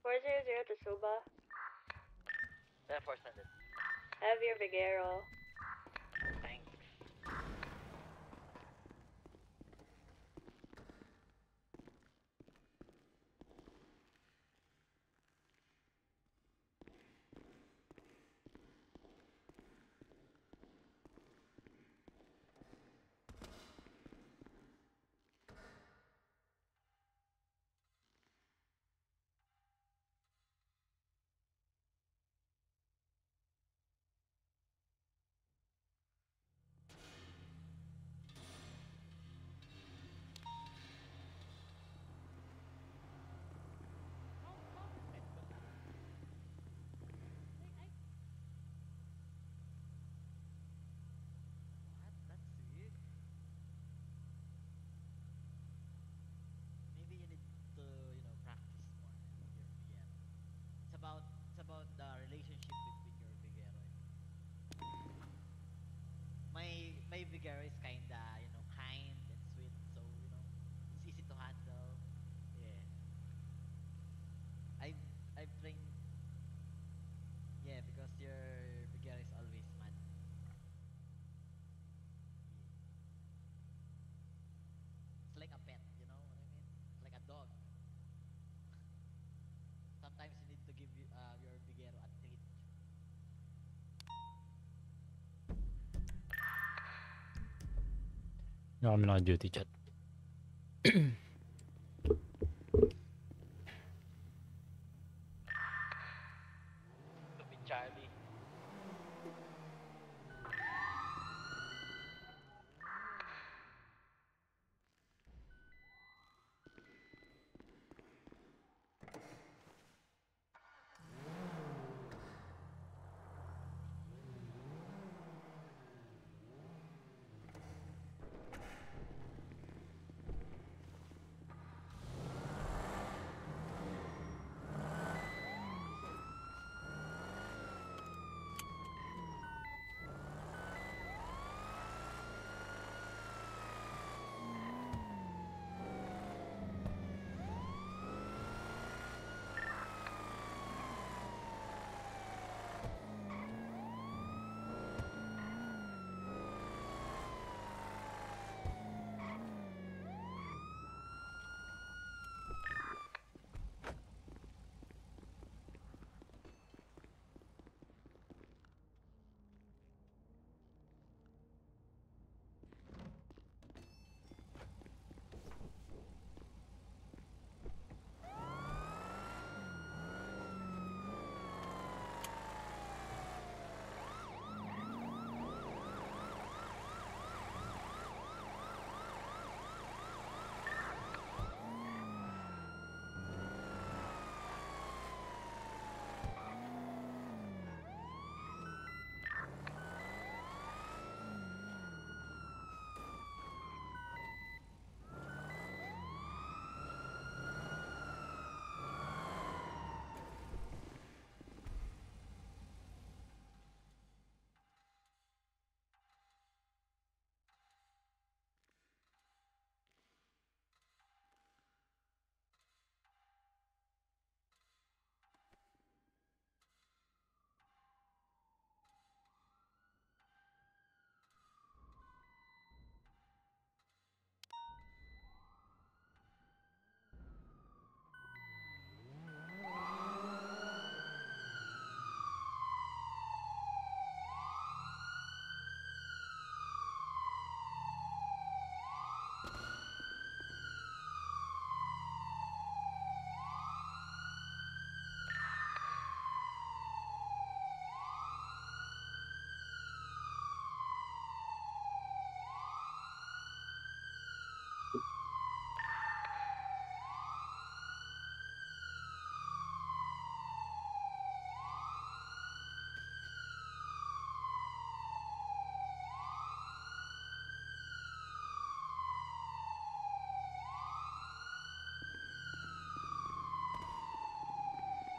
400 to Suba. 400. Have your Vigero. Thanks. What? That's weird. Maybe you need to, practice more your Vigero. It's about the relationship between your Vigero and my Vigero is kinda, kind and sweet, so it's easy to handle. Yeah. I've I've trained. Yeah, because your Vigero is always mad. Yeah. It's like a pet, you know what I mean? It's like a dog. Sometimes you need to give your Vigero a treat. No, I'm not duty chat. Stupid Charlie.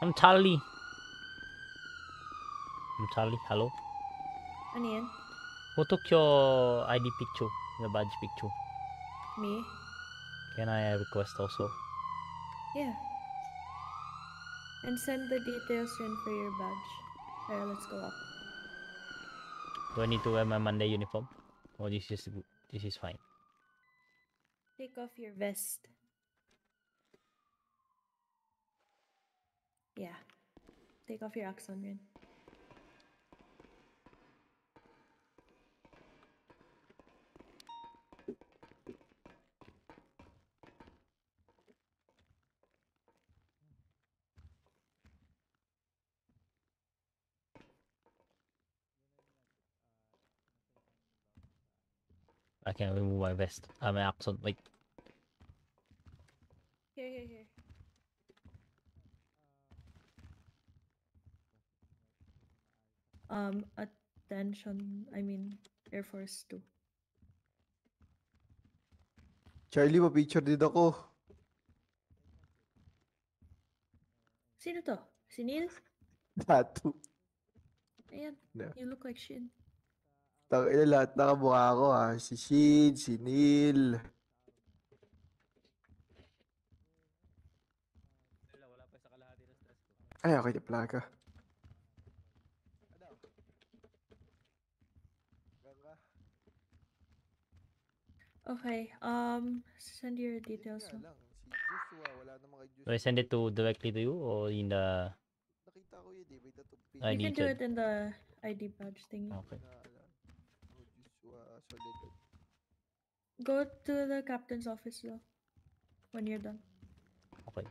I'm Charlie. Hello. Ano yan? Who took your ID picture? Your badge picture? Me? Can I request also? Yeah. And send the details in for your badge. Alright, let's go up. Do I need to wear my Monday uniform? Or this is fine. Take off your vest. Yeah. Take off your Axon Rin. I can remove my vest. My accent. Wait. Here. Attention. I mean, Air Force 2. Charlie, pa-picture din ako. Sino to? Si Neil? Tattoo. Ayan. No. You look like Shin. Tangina, lahat nakamukha ko ha. Si Shin, si Neil. Ay, okay na pala ka. Okay, send your details Yun now. nga lang, si Joshua, wala namang kay Joshua. Do I send it to directly to you or in the Nakita ko yun eh, may tattoo pin. I You can need do to- it in the ID badge thingy. Okay. Oh, Joshua Soledad. Go to the captain's office though. When you're done. Okay.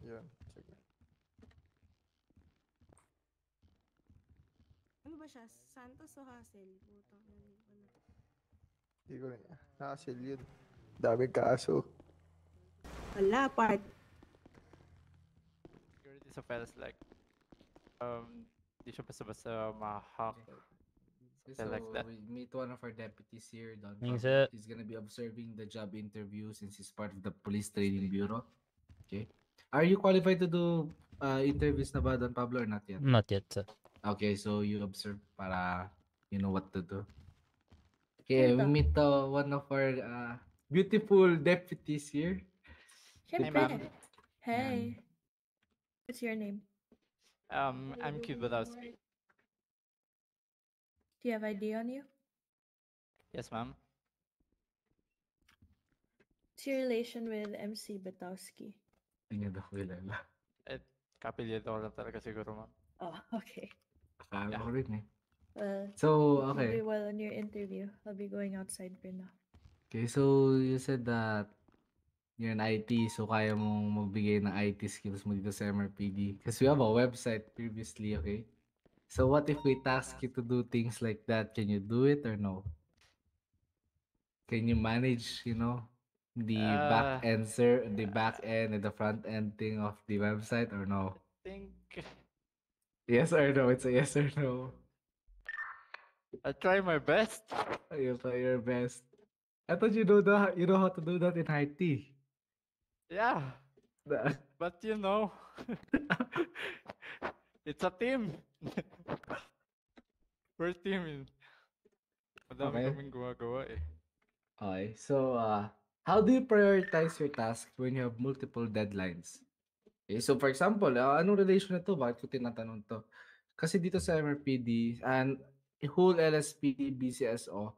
Yan, sige. Ano ba siya? Santos o Hassel? Putang ina, ano. Hindi ko rin. Hassle yun. Daming kaso. Wala, part. Security sa files like di siya basta-basta ma-hack. So like that. we meet one of our deputies here, Don Thanks, Pablo. sir. He's gonna be observing the job interview since he's part of the police training bureau. Okay. Are you qualified to do interviews na ba, Don Pablo, or not yet? Not yet, sir. Okay, so you observe para you know what to do. Okay, we Sino to? meet one of our beautiful deputies here. Siyempre. ma'am. Hey. What's your name? I'm Cute Badowski. Do you have ID on you? Yes, ma'am. What's your relation with MC Batowski? Hindi niya daw kilala. Kapilyado ko lang talaga siguro, ma'am. Oh, okay. Akala ko rin eh. Well, So, you okay. do well on your interview. I'll be going outside for now. Okay, so you said that you're an IT, so kaya mong magbigay ng IT skills mo dito sa MRPD. Because we have a website previously, okay? So what if we task you to do things like that? Can you do it or no? Can you manage, you know, the back end, the back end and the front end thing of the website or no? I think Yes or no? It's a yes or no. I try my best. You try your best. I thought you know how to do that in IT. Yeah, but you know, it's a team. We're a team. Madami Okay. kaming gumagawa eh. Okay, so how do you prioritize your tasks when you have multiple deadlines? Okay, so for example, anong relation na to? Bakit ko tinatanong to? Kasi dito sa MRPD and whole LSPD, BCSO,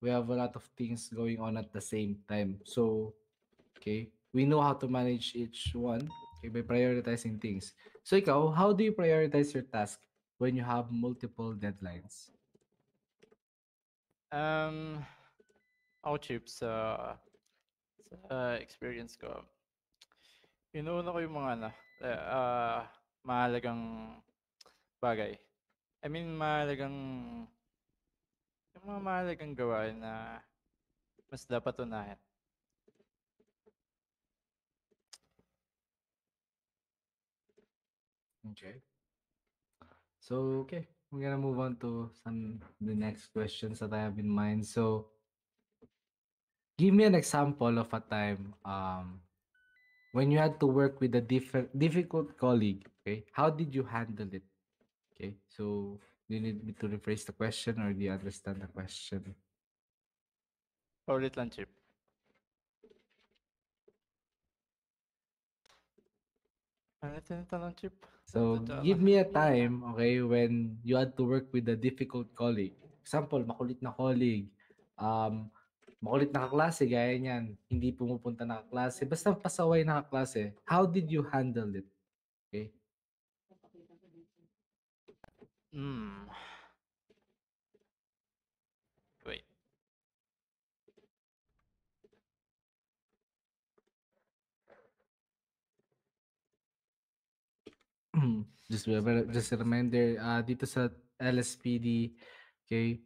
we have a lot of things going on at the same time. So, okay, we know how to manage each one, okay, by prioritizing things. So ikaw, how do you prioritize your task when you have multiple deadlines? Ako chips sa experience ko. Inuuna ko yung mga mahalagang bagay. I mean, yung mga mahalagang gawain na mas dapat unahin. Okay. So, okay, we're gonna move on to the next questions that I have in mind. So, give me an example of a time when you had to work with a difficult colleague. Okay, how did you handle it? Okay, so do you need me to rephrase the question or do you understand the question? Paulit lang, Chip. Ano tinatanong, Chip? So, give me a time, okay, when you had to work with a difficult colleague. Example, makulit na colleague, makulit na kaklase, gaya niyan, hindi pumupunta na kaklase, basta pasaway na kaklase. How did you handle it? Okay? Hmm. Wait. Just a reminder, dito sa LSPD, okay,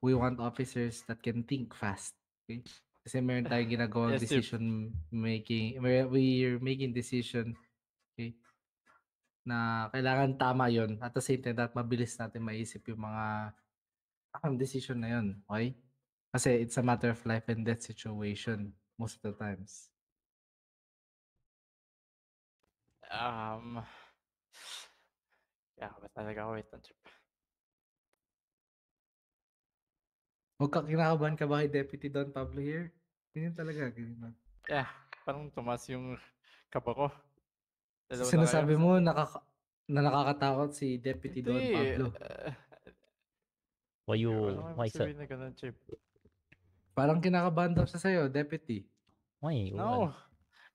we want officers that can think fast. Okay? Kasi meron tayong ginagawang Yes, Chip. decision making, we're making decision, okay, na kailangan tama yon at the same time that mabilis natin maisip yung mga decision na yon, okay? Kasi it's a matter of life and death situation most of the times. Yeah, ba talaga ako? Wait lang, Chip. Huwag ka kinakabahan ka ba kay Deputy Don Pablo here? Ganyan talaga, ganyan. Yeah, parang tumas yung kaba ko. So, Dalawa na sinasabi kayo. mo na nakakatakot si Deputy Don Hindi. Pablo. Why you, Wala why naman sir? sabihin na ganun, Chip. Parang kinakabahan daw siya sa'yo, Deputy. Why? No.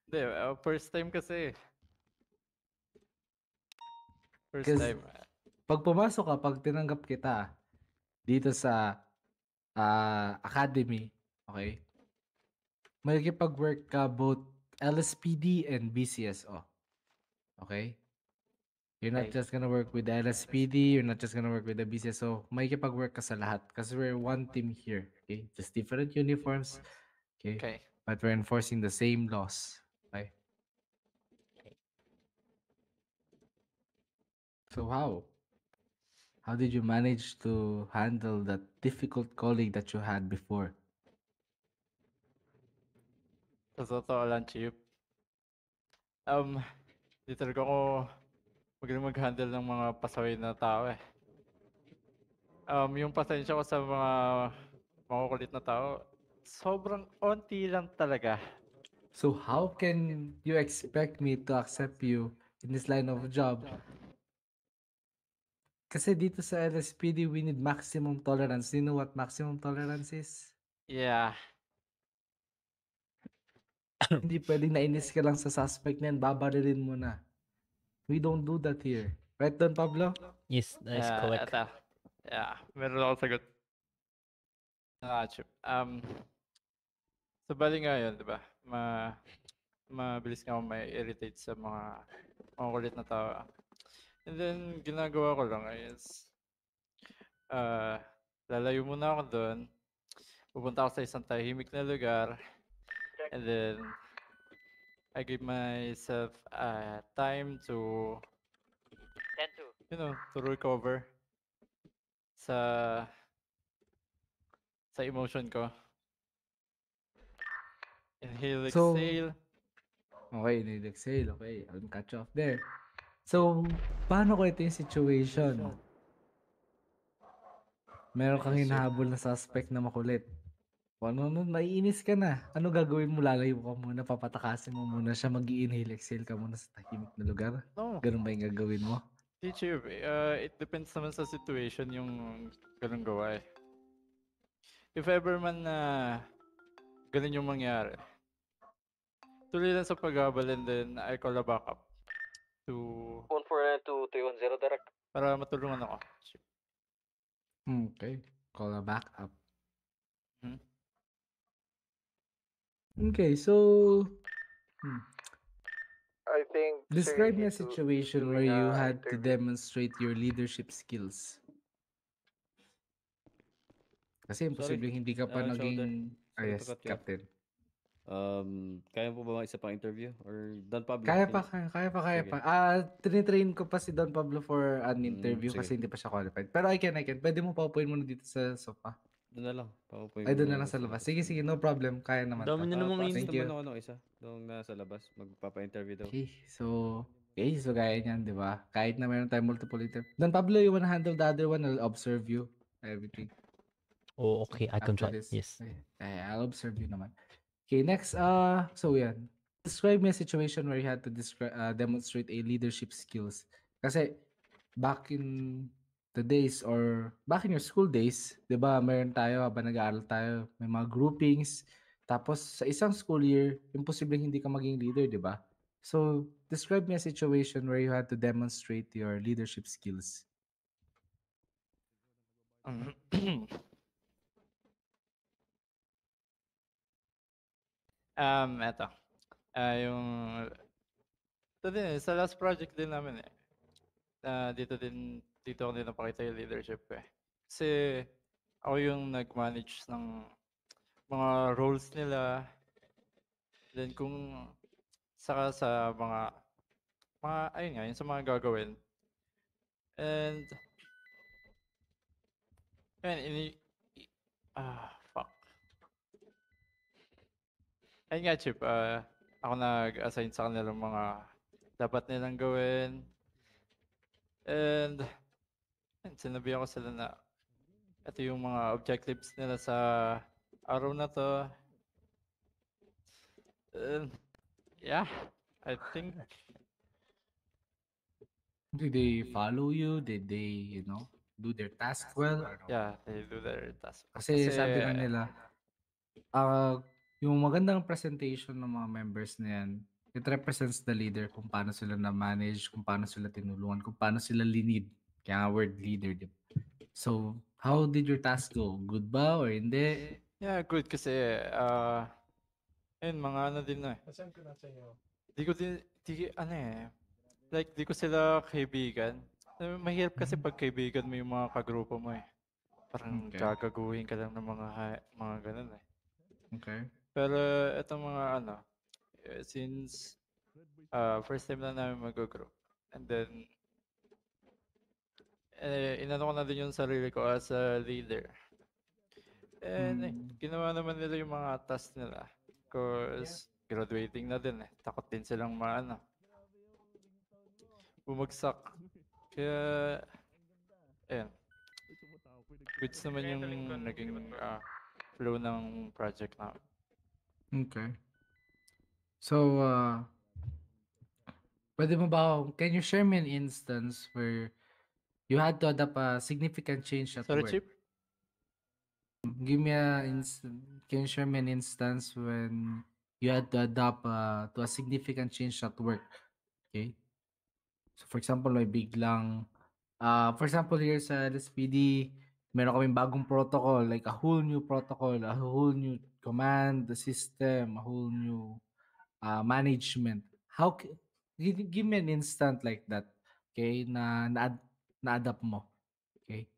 Hindi, first time kasi. First 'Cause time. pag pumasok ka, pag tinanggap kita dito sa academy, okay? Makikipag-work ka both LSPD and BCSO. Okay? You're not Okay. just gonna work with the LSPD, you're not just gonna work with the BCSO. Makikipag-work ka sa lahat kasi we're one team here. Okay? Just different uniforms. Okay? Okay. But we're enforcing the same laws. Okay? So how? How did you manage to handle that difficult colleague that you had before? Sa totoo lang, Chip. Di talaga ako magaling mag-handle ng mga pasaway na tao eh. Yung pasensya ko sa mga makukulit na tao, sobrang onti lang talaga. So how can you expect me to accept you in this line of job? Kasi dito sa LSPD, we need maximum tolerance. Do you know what maximum tolerance is? Yeah. Hindi pwedeng nainis ka lang sa suspect niyan, babarilin mo na. We don't do that here. Right, Don Pablo? Yes, that is correct. Eto. Yeah, meron ako sagot. Chip. So bali nga yun, di ba? Mabilis nga ako may-irritate sa mga kulit na tao. And then, ginagawa ko lang is, lalayo muna ako doon. Pupunta ako sa isang tahimik na lugar. And then, I give myself time to, to recover sa emotion ko. Inhale, So, exhale. Okay, exhale. Okay, I'll cut you off there. So, paano ko ito yung situation? Meron kang hinahabol na suspect na makulit. Ano nun, maiinis ka na. Ano gagawin mo? Lalayo ka muna, papatakasin mo muna siya, mag-i-inhale, exhale ka muna sa tahimik na lugar? No. Ganun ba yung gagawin mo? Teacher, it depends naman sa situation yung ganun gawa eh. If ever man na ganun yung mangyari, tuloy lang sa paghabol and then I call a backup to 149-210 direct. para matulungan ako. Okay, call a backup. Hmm? Okay, so I think describe sir, me a need to situation where doing you a had to interview. demonstrate your leadership skills. Kasi imposibleng hindi ka pa Shoulder. naging... Sorry yes, to cut you off. Captain. Kaya po ba isa pang interview? Or Don Pablo? Kaya pa. Sige. Tinitrain ko pa si Don Pablo for an interview sige. kasi hindi pa siya qualified. Pero I can. Pwede mo paupuin muna dito sa sofa. Doon na lang. Pakupoy Ay, doon muna na lang ako sa labas. Sige, no problem. Kaya naman Dami to. na namang Pa-assist Thank you. naman ako ng isa. Doon nasa labas. Magpapa-interview daw. Okay, so gaya niyan, di ba? Kahit na meron tayong multiple interview. Don Pablo, you wanna handle the other one? I'll observe you. Everything. Oh, okay. I can after try. this. Yes. I'll observe you naman. Okay, next. So yan. Describe me a situation where you had to demonstrate a leadership skills. Kasi back in the days or back in your school days, 'di ba, meron tayo habang nag-aaral tayo, may mga groupings. Tapos sa isang school year, imposibleng hindi ka maging leader, 'di ba? So, describe me a situation where you had to demonstrate your leadership skills. Eto. Yung ito din sa last project din namin dito ako din napakita yung leadership ko eh. Kasi ako yung nag-manage ng mga roles nila. Then kung saka sa ayun nga, yung sa mga gagawin. And ayun, fuck. Ayun nga, Chip, ako nag-assign sa kanila ng mga dapat nilang gawin. And sinabihan ko sila na ito yung mga objectives nila sa araw na to. And yeah, I think Did they follow you? Did they, do their task well? Or no? yeah, they do their task. Kasi sabi nga nila, yung magandang presentation ng mga members na yan, it represents the leader kung paano sila na-manage, kung paano sila tinulungan, kung paano sila linid. Kaya nga word leader, di ba? So, how did your task go? Good ba or hindi? Yeah, good kasi ayun, mga ano din na eh. Di ko din, like, di ko sila kaibigan. Mahirap kasi pag kaibigan mo yung mga kagrupo mo eh. Parang Okay. gagaguhin ka lang ng mga ganun eh. Okay. Pero itong mga since first time na namin mag-group. And then, inano ko na din yung sarili ko as a leader. And ginawa naman nila yung mga task nila. Because graduating na din eh. Takot din silang bumagsak. Kaya, ayan. Goods naman yung naging flow ng project na. Okay. So, can you share me an instance where you had to adapt a significant change at Sorry, work? Chip? Give me can you share me an instance when you had to adapt to a significant change at work? Okay. So, for example, may biglang, for example, here sa LSPD, meron kaming bagong protocol, like a whole new protocol, a whole new command, the system, a whole new management. Give me an instant like that, okay, na-adapt mo, okay?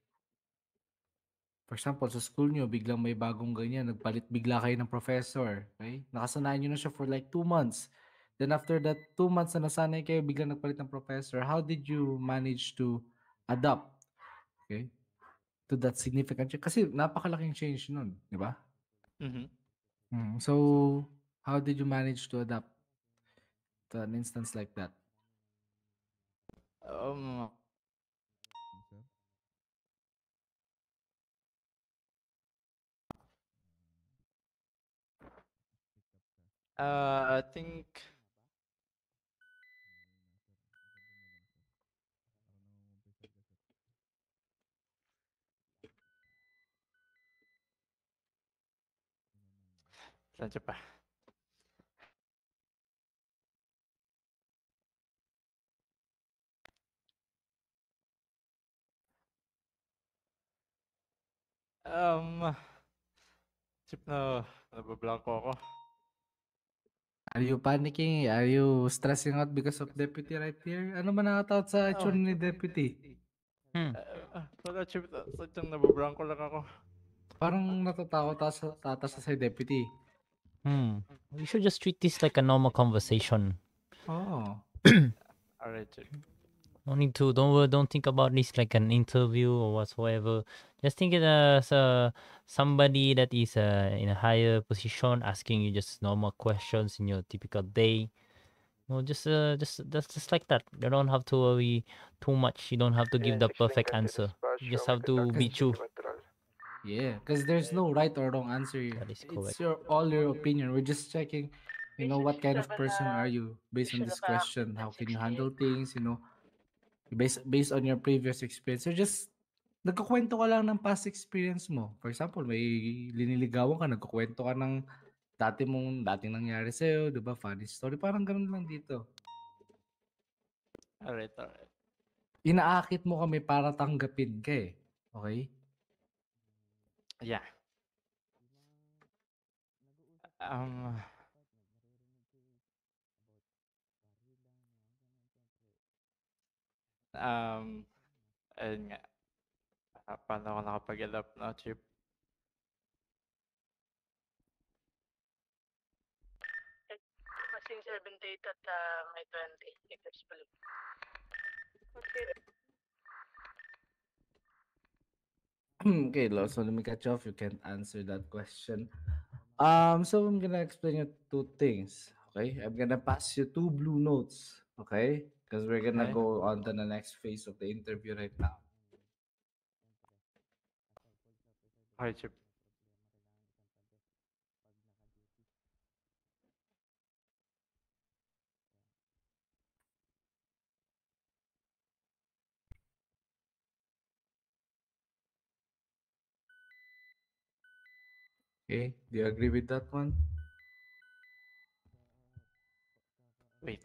For example, sa school nyo, biglang may bagong ganyan, nagpalit bigla kayo ng professor, okay? Nakasanayan nyo na siya for like 2 months. Then after that 2 months na nasanay kayo, biglang nagpalit ng professor, how did you manage to adapt, okay, to that significant change? Kasi napakalaking change nun, di ba? So, how did you manage to adapt to an instance like that? I think saan siya pa? Chip na nabablanko ako. Are you panicking? Are you stressing out because of deputy right here? Ano man nakatakot sa itsura ni deputy? Wala, Chip. Sadyang nabablanko lang ako. Parang natatakot ata sa deputy. We should just treat this like a normal conversation. Oh. Alright, Chip. Don't think about this like an interview or whatsoever. Just think it as somebody that is in a higher position asking you just normal questions in your typical day. Just like that. You don't have to worry too much. You don't have to give the perfect answer. You just have to be true. Yeah, because there's no right or wrong answer here. That is It's correct. all your opinion. We're just checking, what kind of person are you based on this question? How can you handle things? Based on your previous experience. You're just nagkukwento ka lang ng past experience mo. For example, may liniligawan ka, nagkukwento ka ng dating nangyari sa'yo, di ba? Funny story. Parang ganun lang dito. Alright. Inaakit mo kami para tanggapin ka eh. Okay? Yeah. Ayun nga. Paano ako nakapag-adapt na, Chip? Passing 78 at May 20. Eclipse balik. Okay, Lo. So let me catch you off. You can't answer that question. So I'm gonna explain you two things. Okay, I'm gonna pass you two blue notes. Okay, because we're gonna Okay. go on to the next phase of the interview right now. Okay, Chip. Okay, do you agree with that one? Wait.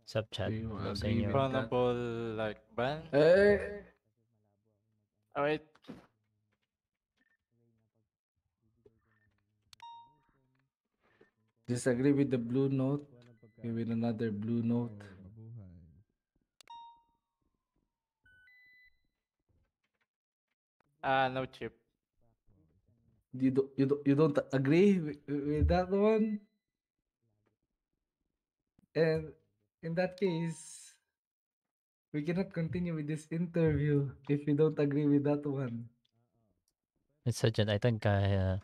Sub chat. Do you What's agree in your with that? Vulnerable like ban? Oh, wait. Disagree with the blue note? Give it another blue note. No, Chip. You don't agree with that one? And in that case, we cannot continue with this interview if you don't agree with that one. It's Sergeant. I think I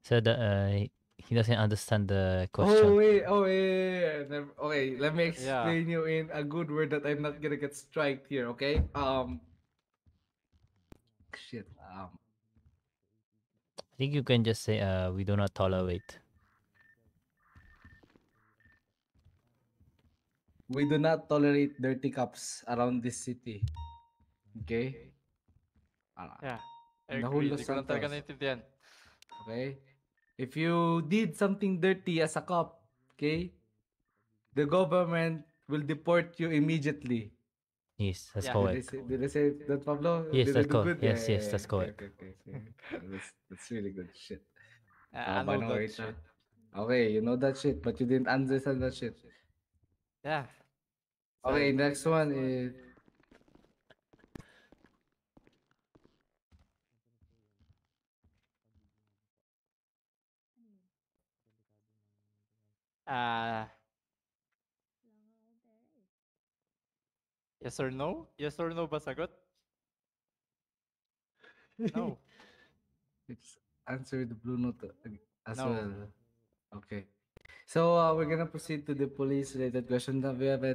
said that he doesn't understand the Oh question. wait. Okay, let me explain you in a good word that I'm not gonna get striked here. Okay. Shit. I think you can just say we do not tolerate. We do not tolerate dirty cops around this city. Okay? Yeah. I Nahul agree. Los Di ko lang talaga Santos. naintindihan. Okay? If you did something dirty as a cop, okay, the government will deport you immediately. Yes, that's Yeah. correct. Did I say that, Pablo? Yes, Did I that's do correct. good? Yes, yes, that's correct. Okay. That's really good shit. I know that shit. Okay, you know that shit, but you didn't understand that shit. Yeah. Okay, Sorry. next one is... Yes or no? Yes or no ba sagot? No. It's answer the blue note as No. well. Okay. So we're gonna proceed to the police-related question. Do we have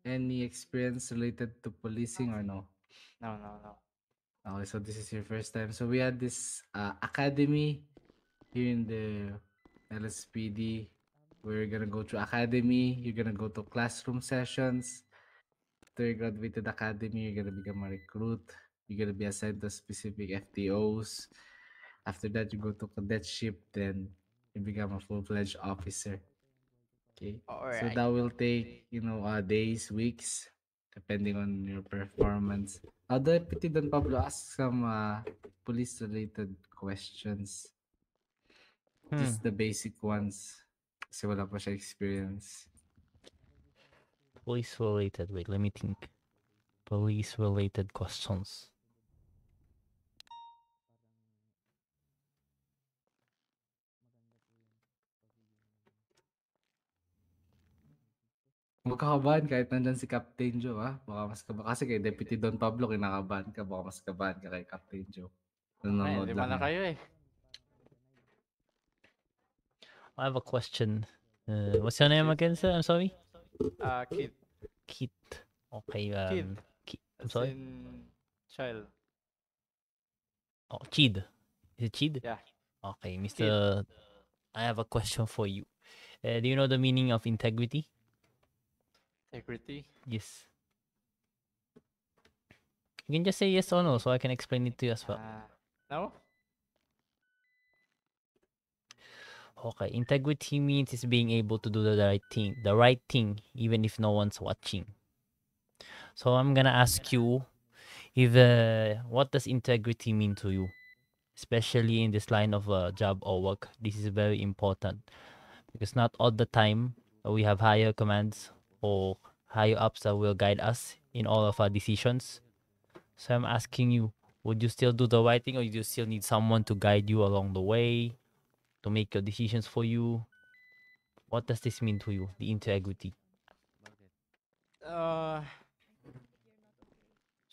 any experience related to policing or no? No. Okay, so this is your first time. So we had this academy here in the LSPD. We're gonna go to academy. You're gonna go to classroom sessions. After you graduated academy, you're gonna become a recruit. You're gonna be assigned to specific FTOs. After that, you go to cadetship. Then you become a full-fledged officer. Okay. So Alright. that will take, days, weeks, depending on your performance. Deputy Don Pablo, ask some police-related questions. Just the basic ones. Kasi wala pa siya experience. Police-related. Wait, let me think. Police-related questions. Huwag ka kabahan kahit nandyan si Captain Joe, ha? Baka mas kabahan. Kasi kay Deputy Don Pablo, kinakabahan ka. Baka mas kabahan ka kay Captain Joe. Nanonood Lima lang na yan. kayo eh. I have a question. What's your name again, sir? I'm sorry. Kid. Kit. Okay. Kid. I'm As sorry. in child. Oh, Chid. Is it Chid? Yeah. Okay, Mr. I have a question for you. Do you know the meaning of integrity? Integrity. Yes. You can just say yes or no, so I can explain it to you as well. No? Okay, integrity means is being able to do the right thing, even if no one's watching. So I'm gonna ask you, if what does integrity mean to you, especially in this line of job or work? This is very important because not all the time we have higher commands or higher ups that will guide us in all of our decisions. So I'm asking you, would you still do the right thing, or do you still need someone to guide you along the way, to make your decisions for you? What does this mean to you, the integrity?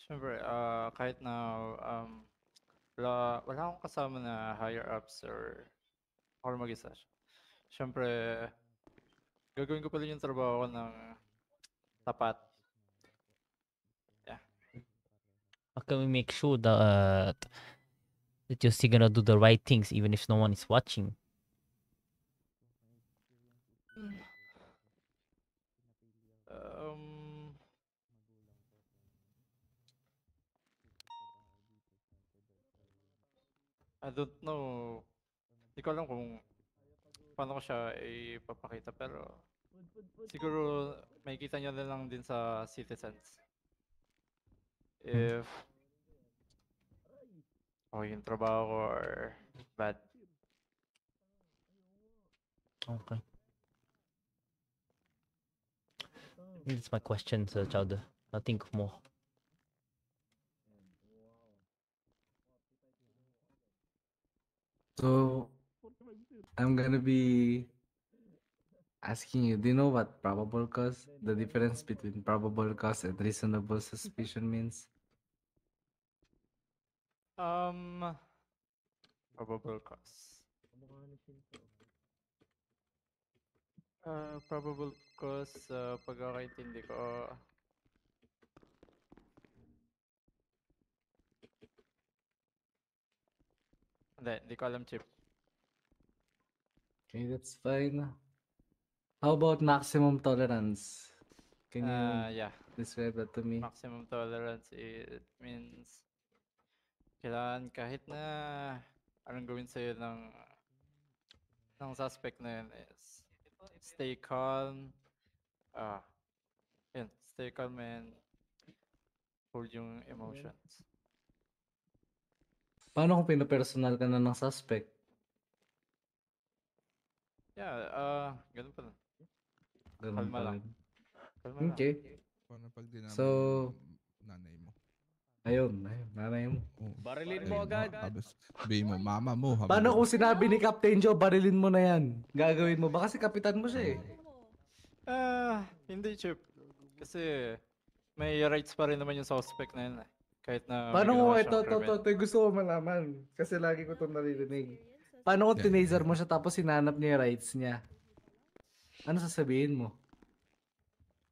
Siyempre, kahit na wala akong kasama na higher ups or ako mag-isa. Siyempre, gagawin ko pa rin yung trabaho ko ng tapat. Yeah. How can we make sure that you're still gonna do the right things even if no one is watching? I don't know. Hindi ko alam kung paano ko siya ipapakita, pero siguro makikita nyo na lang din sa citizens. If yung trabaho ko or bad. Okay. That's my question, Sir Chowder. Nothing more. So, I'm gonna be asking you, do you know what probable cause, the difference between probable cause and reasonable suspicion means? Probable cause. Probable cause, pagkakaintindi ko, hindi ko alam, Chip. Okay, that's fine. How about maximum tolerance? Can you describe that to me? Maximum tolerance, it means kailangan kahit na anong gawin sa'yo ng suspect na yun is stay calm. Stay calm and hold yung emotions. Paano kung pinapersonal ka na ng suspect? Yeah, ganun pa lang. Ganun Kalma pa lang. rin. Kalma Okay. Paano pag dinama So, yung nanay mo? Ayun, nanay mo. Barilin mo agad. Tapos sabihin mo, mama mo. Paano kung sinabi ni Captain Joe, barilin mo na yan? Gagawin mo ba? Kasi kapitan mo siya eh. Hindi, Chip. Kasi may rights pa rin naman yung suspect na yun. Kahit na Paano may kung ginawa ito, siyang krimen. gusto ko malaman. Kasi lagi ko itong naririnig. Paano kung tinaser mo siya tapos sinanap niya yung rights niya? Ano sasabihin mo?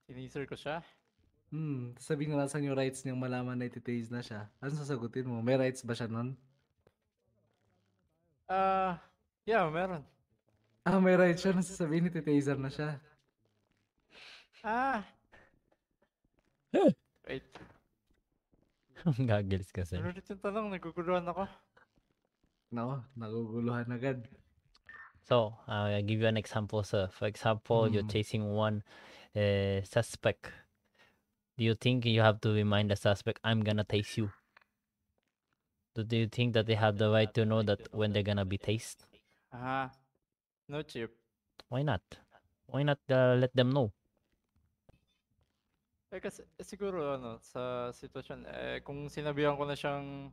Tinaser ko siya? Sabihin nga nasan yung rights niyang malaman na ititase na siya. Ano sasagutin mo? May rights ba siya nun? Yeah, meron. May rights siya na sasabihin ititaser na siya. Wait. Gagalis kasi. Ano ulit yung tanong? Naguguluhan ako. Nako, naguguluhan agad. So, I'll give you an example, sir. For example, you're chasing one suspect. Do you think you have to remind the suspect, I'm gonna tase you? Do you think that they have the right to know that when they're gonna be tased? No, Chip. Why not? Why not let them know? Kasi siguro sa sitwasyon, kung sinabihan ko na siyang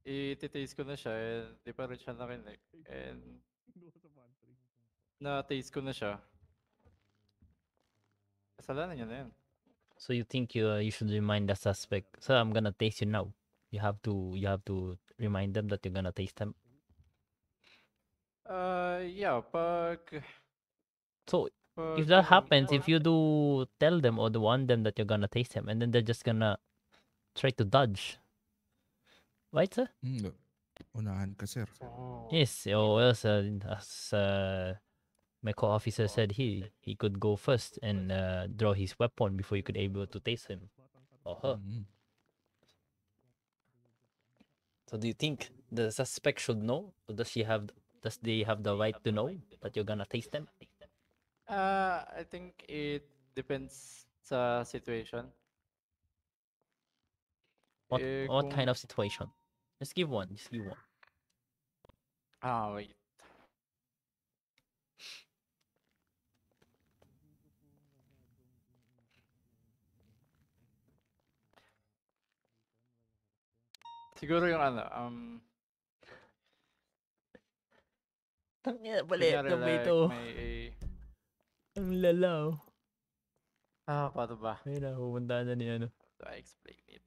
i-taste ko na siya, di pa rin siya nakinig. And na-taste ko na siya. Kasalanan niya na yun. So you think you should remind the suspect, sir, I'm gonna taste you now. You have to remind them that you're gonna taste them. Yeah, So pag if that happens, pag if you do tell them or warn them that you're gonna taste them, and then they're just gonna try to dodge, right, sir? Unahan ka, sir. Yes, or else as my co-officer said, he could go first and draw his weapon before you could able to taste him or her. So do you think the suspect should know, or does they have the right to know that you're gonna taste them? I think it depends sa situation. What kind of situation? Just give one. Just give one. Wait. Siguro yung Tangina, kunyari tomato. may Ang lalaw. paano ba? Ayun na, pupunta na ni ano. So I explain it.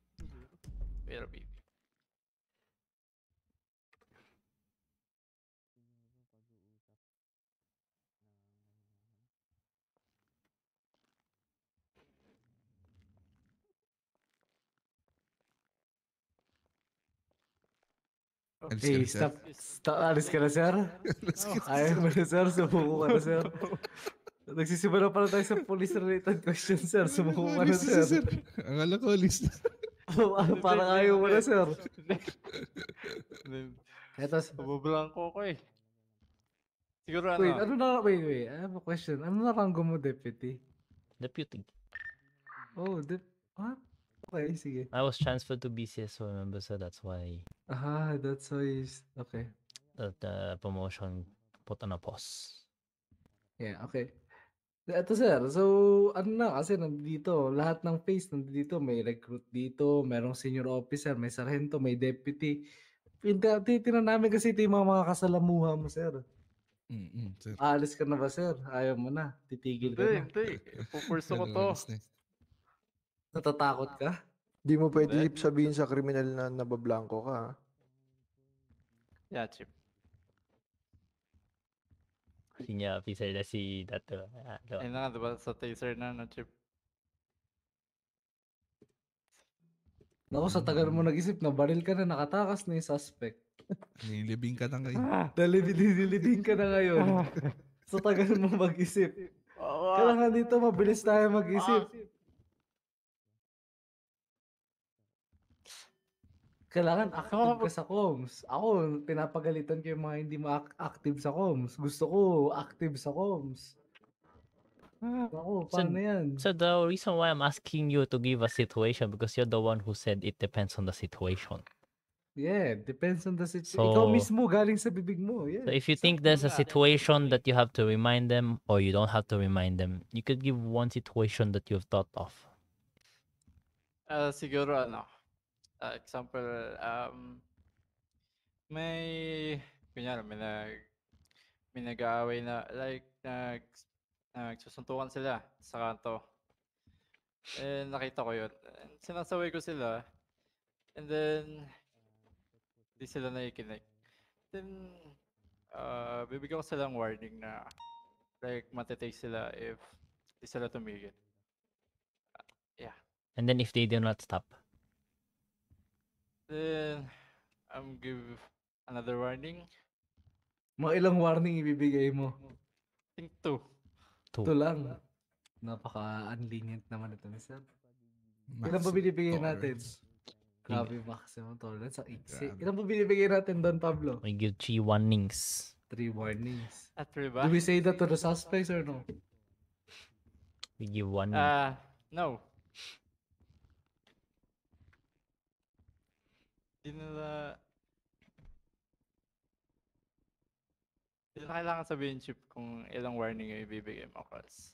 Pero baby. Alis ka Hey, na, sir? stop. Alis ka na, sir? Ayaw mo na, sir. Sumuko ka na, sir. Nagsisimula pala tayo sa police-related questions, sir. Sumuko ka na, Alis na si sir. Akala ko alis na. Parang ayaw mo na, sir. Eto, Bubulangko ko eh. Siguro wait, wait. I have a question. Ano na rango mo, deputy? Deputy. Oh, what? Okay, sige. I was transferred to BCS, remember, so that's why That's why okay. the promotion put on a pause. Yeah, okay. Ito, sir. So, ano na, kasi nandito, lahat ng phase nandito, may recruit dito, merong senior officer, may sargento, may deputy. Titignan namin kasi ito yung mga kasalamuha mo, sir. Sir. Aalis ka na ba, sir? Ayaw mo na. Titigil ka na. Hindi. Pupurso ko to. Natatakot ka? Di mo pwede sabihin sa kriminal na nabablanko ka. Yeah, Chip. Senior officer na si Dato. Ayun na nga, diba sa taser na, Chip? Naku, sa tagal mo nag-isip, nabaril ka na, nakatakas na yung suspect. Nilibing ka na ngayon. Nilibing ka na ngayon. Sa tagal mo mag-isip. Kailangan dito, mabilis tayo mag-isip. Kailangan active ka sa comms. Ako, pinapagalitan ko yung mga hindi active sa comms. Gusto ko active sa comms. Ako, paano yan? So the reason why I'm asking you to give a situation because you're the one who said it depends on the situation. Yeah, depends on the situation. So- Ikaw mismo, galing sa bibig mo. Yeah. So if you think there's a situation that you have to remind them or you don't have to remind them, you could give one situation that you've thought of. Siguro example, kunyari, may nag-aaway na, like, nagsusuntukan sila sa kanto. And nakita ko yun. And sinasaway ko sila. And then, di sila nakikinig. Then, bibigyan ko silang warning na, like, matitake sila if di sila tumigil. Yeah. And then if they do not stop, Then, give another warning. Mga ilang warning ibibigay mo? I think 2. Ito lang. Napaka-unlenient naman ito, sir. Ilan ba binibigay natin? Grabe, maximum tolerance. Ang iksi. Ilan ba binibigay natin doon, Pablo? we give 3 warnings. 3 warnings. At 3 ba? Do we say that to the suspects or no? We give 1. No. Di nila kailangan sabihin, Chip, kung ilang warning yung ibibigay mo, cause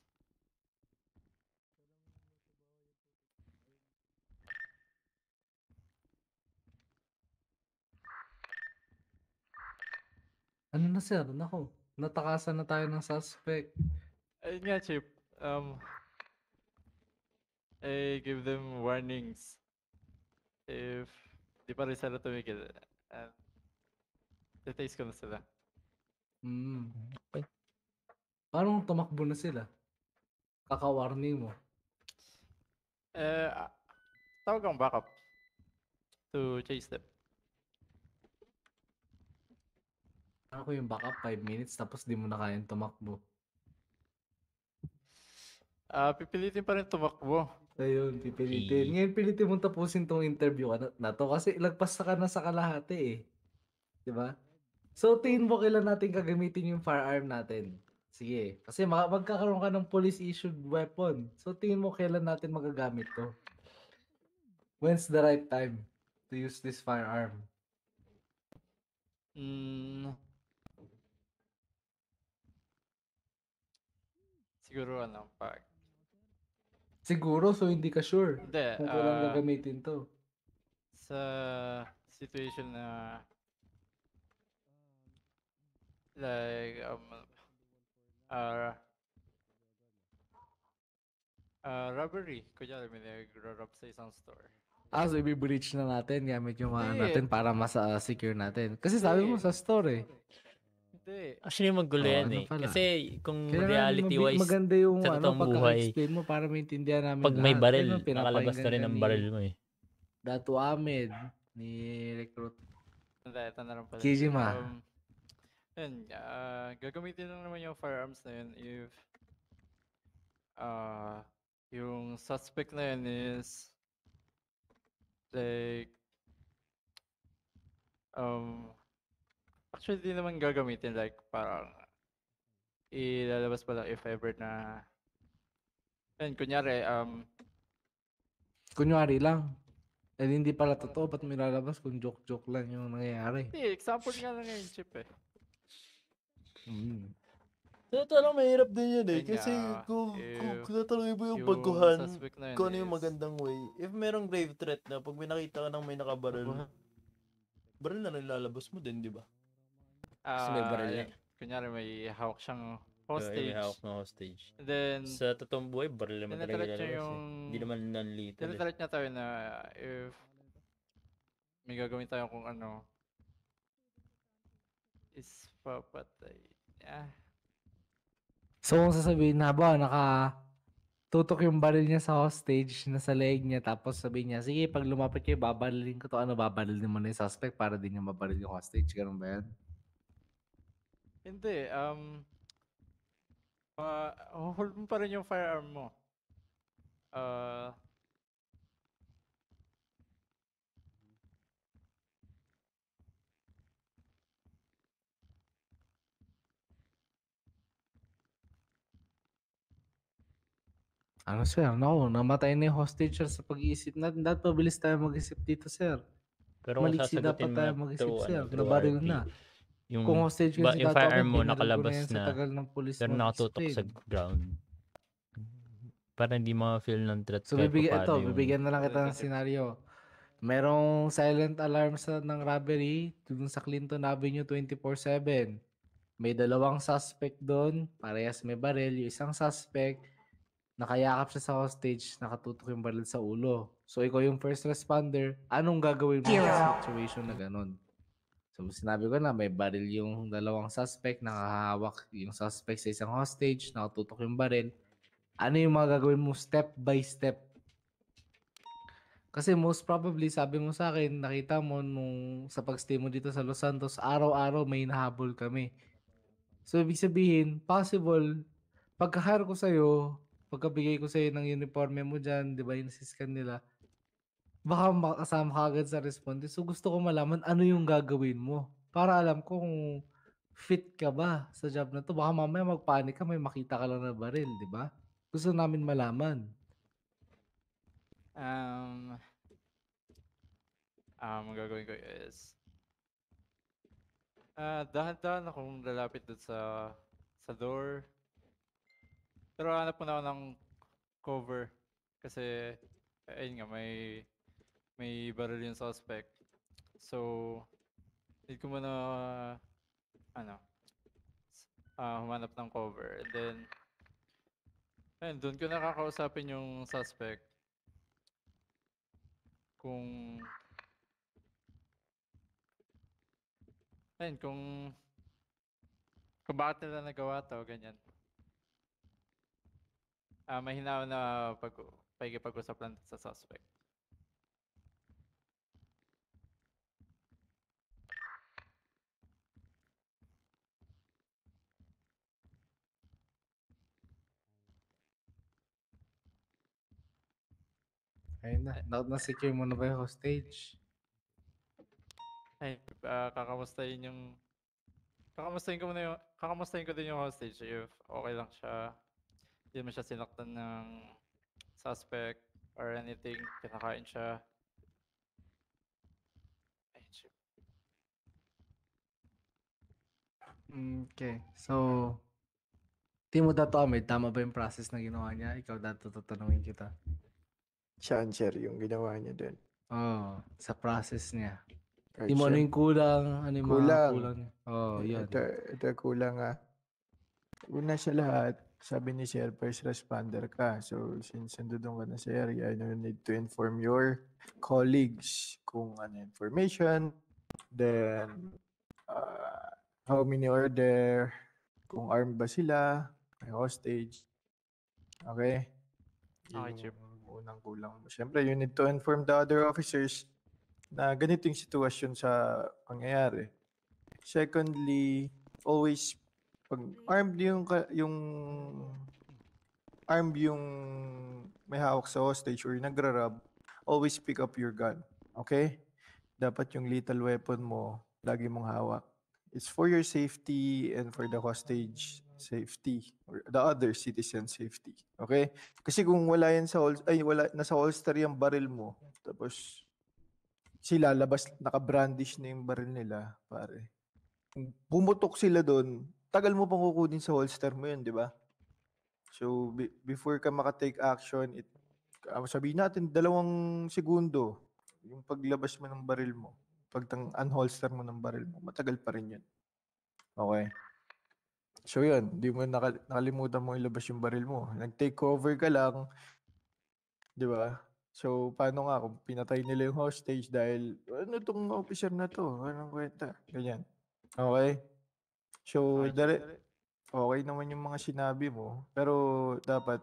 Ano na, sir? Nako, natakasan na tayo ng suspect. ayun nga, Chip. I give them warnings if di pa rin sila tumigil. Titaste ko na sila. Mm. Okay. Paano kung tumakbo na sila? Kaka-warning mo. Tawag kang backup to chase them. Ako yung backup 5 minutes tapos di mo na kayang tumakbo. Pipilitin pa rin tumakbo. Ayun, pipilitin. Ngayon pilitin mong tapusin tong interview na to kasi lagpas ka na sa kalahati eh. Diba? So, tingin mo kailan natin gagamitin yung firearm natin? Sige. Kasi magkakaroon ka ng police-issued weapon. So, tingin mo kailan natin magagamit to? When's the right time to use this firearm? Siguro pag... Siguro, so hindi ka sure Hindi, kung kailan gagamitin to. sa situation na like robbery. Kunyari may nag-rob sa isang store. So i-breach na natin gamit yung mga Hindi. natin para mas secure natin. Kasi sabi mo sa store eh. Hindi. Actually, magulo yan eh. pala. Kasi kung Kailangan reality-wise, maganda yung sa totoong buhay, pagkaka-explain mo para maintindihan namin pag may lahat. baril, Ayun, nakalabas na rin pinapakinggan ang ka baril mo eh. Dato Ahmed ni Recruit. Ito na lang pala. Kijima. Gagamitin lang naman yung firearms na yun if yung suspect na yun is like actually di naman gagamitin like parang ilalabas pa lang if ever na Kunyari lang. Hindi pala totoo, ba't may lalabas kung joke-joke lang yung nangyayari? hindi, example nga lang ngayon chip eh. Sa totoo lang, mahirap din yun eh. Ayun Kasi nga, kung if tatanungin mo yung yung pagkuhan, suspect na yun kung ano yung is- magandang way, if merong grave threat na, pag may nakita ka ng may nakabaril, baril na nilalabas mo din, di ba? Kasi may baril Ayun, kunyari may hawak siyang hostage. May hawak na hostage. And then, Sa totoong buhay, baril naman talaga tinatreat niya lalabas yung... eh. Hindi naman non-lethal eh. Tinatreat niya tayo na if may gagawin tayo kung ano is papatay niya. So kung sasabihin na ba, tutok yung baril niya sa hostage na sa leg niya, tapos sabihin niya, sige, pag lumapit kayo, babarilin ko to. Ano, babarilin mo na yung suspect para di niya mabaril yung hostage? Ganun ba yan? Hindi, hold mo pa rin yung firearm mo. Ano sir? No, namatay na yung hostage sir sa pag-iisip natin. Dapat mabilis tayo mag-isip dito sir. Pero kung Maliksi dapat sasagutin mo tayo na mag-isip through, sir. through Nabaril RP, na. yung, Kung hostage kasi yung firearm mo pinaril nakalabas yan sa na, tagal ng police pero nakatutok sa mag-explain. ground. Para hindi ma-feel ng threat So bibigyan na lang kita ng senaryo. Merong silent alarm ng robbery dun sa Clinton Avenue 24/7. May dalawang suspect doon, parehas may baril. Yung isang suspect, nakayakap siya sa hostage, nakatutok yung baril sa ulo. So ikaw yung first responder, anong gagawin mo sa situation na ganun? So sinabi ko na may baril yung dalawang suspect, nakahawak yung suspect sa isang hostage, nakatutok yung baril. Ano yung mga gagawin mo step by step? Kasi most probably, sabi mo sa akin, nakita mo nung sa pag-stay mo dito sa Los Santos, araw-araw may nahabol kami. So, ibig sabihin, possible, pagka-hire ko sa'yo, pagkabigay ko sa'yo ng uniforme mo dyan, di ba, yung siskan nila, baka makasama ka agad sa responde. So, gusto ko malaman ano yung gagawin mo. Para alam ko kung fit ka ba sa job na to. Baka mamaya magpanik ka, may makita ka lang na baril, di ba? Gusto namin malaman. Ang gagawin ko is dahan-dahan akong lalapit dun sa door. Pero hanap muna ako ng cover kasi ayun nga may baril yung suspect. So need ko muna humanap ng cover, and then ayun, doon ko nakakausapin yung suspect kung Kung bakit nila nagawa to, ganyan. Mahinaw na pag-usap lang sa suspect. Ayun na. Na-secure mo na ba yung hostage? Ay, kakamustahin ko din yung hostage if okay lang siya. Hindi mo siya sinaktan ng suspect or anything. Kinakain siya. Ay, shit. Okay. So, Timo Dato Ahmed, tama ba yung process na ginawa niya? Ikaw dato tatanungin kita. Siya, sir, yung ginawa niya doon. Oh, sa process niya. Right, Timo, ano siya. yung kulang? Ano yung mga Kulang. kulang niya? Oh, yun. Ito kulang Una sa lahat, sabi ni sir, first responder ka. So, since nandun ka na sa area, you need to inform your colleagues kung ano information, then how many are there, kung armed ba sila, may hostage. Okay? Okay, Yun Chip. yung unang kulang mo. Siyempre, you need to inform the other officers na ganito yung sitwasyon sa pangyayari. Secondly, always pag armed yung may hawak sa hostage or nagra-rob, always pick up your gun. Okay? Dapat yung lethal weapon mo lagi mong hawak. It's for your safety and for the hostage safety or the other citizen safety. Okay? Kasi kung wala yan sa nasa holster yung baril mo, tapos sila labas naka-brandish na yung baril nila, pare. Kung pumutok sila doon, tagal mo pang kukunin sa holster mo yun, di ba? So, before ka makatake action, sabihin natin, 2 segundo yung paglabas mo ng baril mo. Pag unholster mo ng baril mo, matagal pa rin yun. Okay? So, yun. Di mo nakalimutan mo ilabas yung baril mo. Nag-take cover ka lang, di ba? So, paano nga kung pinatay nila yung hostage dahil, ano tong officer na to? Anong kwenta? Ganyan. Okay? So, okay naman yung mga sinabi mo. Pero, dapat,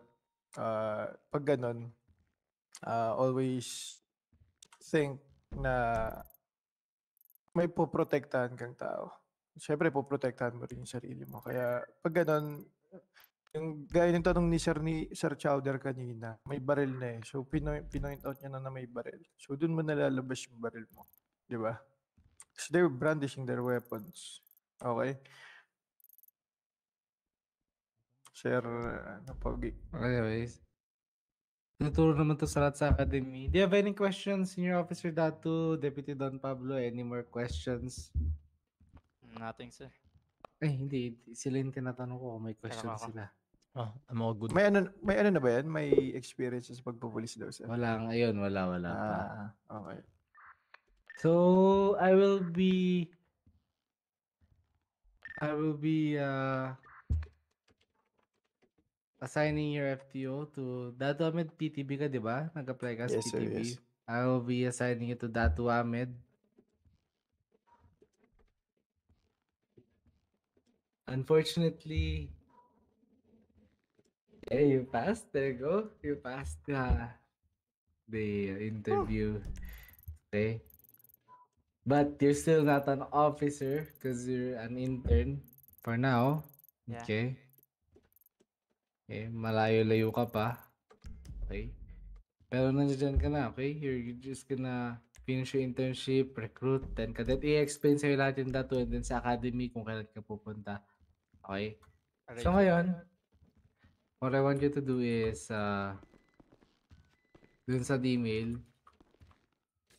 pag ganun, always think na may poprotektahan kang tao. Siyempre, poprotektahan mo rin yung sarili mo. Kaya, pag ganun, yung gaya ng tanong ni Sir Chowder kanina, may baril na eh. So, pinoint out niya na may baril. So, dun mo nalalabas yung baril mo. Di ba? Because they're brandishing their weapons. Okay? Sir, Pogi. Anyways. Tuturo naman to sa lahat sa academy. Do you have any questions, Senior Officer Datu, Deputy Don Pablo? Any more questions? Nothing, sir. Hindi. Sila yung tinatanong ko kung may questions ako. sila. Oh, I'm all good. May ano na ba yan? May experience sa pagpupulis daw, sir? Wala ngayon. Wala pa. Okay. So, I will be assigning your FTO to Datu Ahmed. PTB ka, di ba? Nag-apply ka sa Yes, sir, PTB. yes. I will be assigning it to Datu Ahmed. Unfortunately, you passed. There you go. You passed the interview. Okay. But you're still not an officer because you're an intern for now. Yeah. Okay. Okay. Malayo-layo ka pa. Okay. Pero nandiyan ka na. Okay. You're just gonna finish your internship, recruit, then cadet. I-explain sa'yo lahat yung dato and then sa academy kung kailan ka pupunta. Okay. So ngayon, what I want you to do is dun sa email,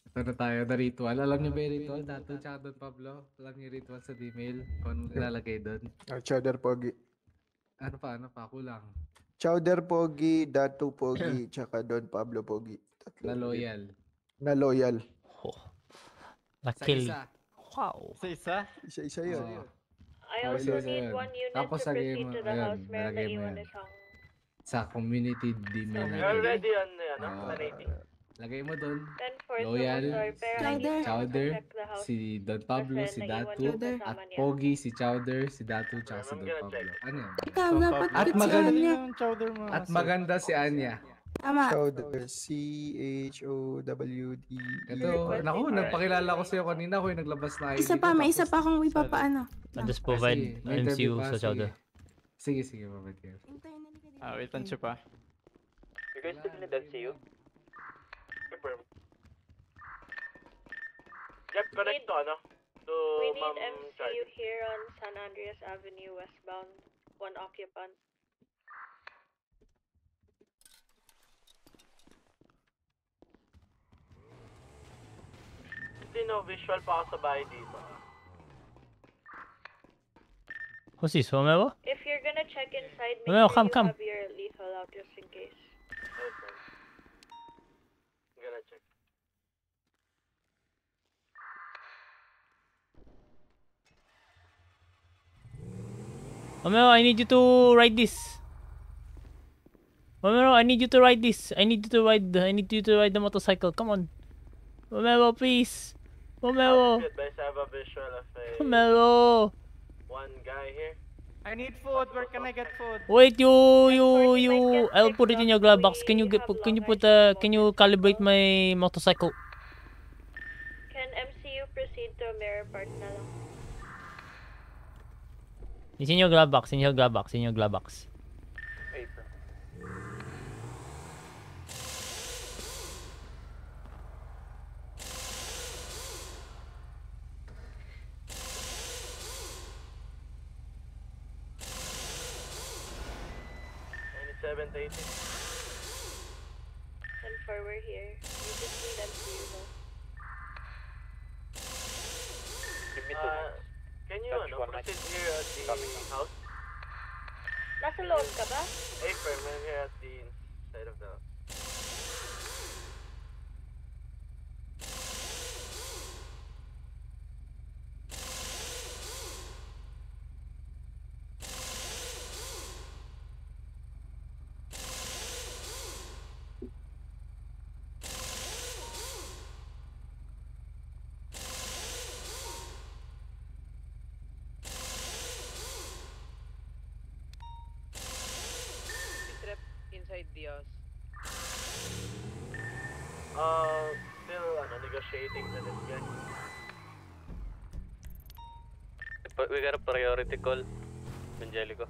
ito na tayo na ritual. Alam niyo ba yung ritual? Dato tsaka Don Pablo. Alam niyo yung ritual sa email? Kung ilalagay doon? Chowder Pogi. Ano pa? Kulang. Chowder Pogi, Datu Pogi, tsaka Don Pablo Pogi. Tatlo. Na loyal. Na loyal. Luckily. Isa. Wow. Isa? Isa-isa yun. I Oh, also isa need yun. one unit Tapos to lagay proceed mo, to the ayun, house. Meron nalagay mo naiwan yan. isang... Sa community email. Already on the Ah. ready. Lagay mo doon. 10-4 Loyal, Sumosor, pero I need Chowder. someone to Chowder, check the house si Don Pablo, kasi si naiwan Datu, yung Chowder. kasama at niya. Pogi, si Chowder, si Datu, tsaka si Don Pablo. Ano yan? Ikaw, Don dapat Pablo. At fit si maganda, Anya. Yung chowder mo. at maganda si Anya. Tama. Chowder. CHOWDER. Ito, naku, nagpakilala ko sa'yo kanina ako yung naglabas na ID Isa ko. pa, may isa tapos- pa akong ipapaano. I'll just Ah, provide sige, may interview MCU pa, sa Chowder. Sige, sige, pabait kayo. Hintayin na ka dito. Wait lang siya pa. You guys still need LCU? Confirm. Jeff, connect to ano? To We need Ma'am MCU Charlie. here on San Andreas Avenue westbound. 1 occupant. Hindi no, visual pa ako sa bahay dito. Who's this? Romero? If you're gonna check inside, make Romero, sure come. you have your lethal out just in case. Okay. I'm gonna check. Romero, I need you to ride this. Romero, I need you to ride this. I need you to ride the motorcycle. Come on. Romero, please. Romero. Good, guys, I have a visual of a Romero. one guy here. I need food. Where can I get food? Wait, I'll put it in your glove box. Can you calibrate my motorcycle? Can MCU proceed to mirror park na lang? It's in your glove box, in your glove box. Wait, bro. Seven to 18. 10-4, we're here. You just need MCU though. Give me 2 minutes. Can you Touch one proceed here at the house? Nasa loan ka ba? Firm, I'm here at the side of the house. Inside the house. Still negotiating with this guy. But we got a priority call, Angelico.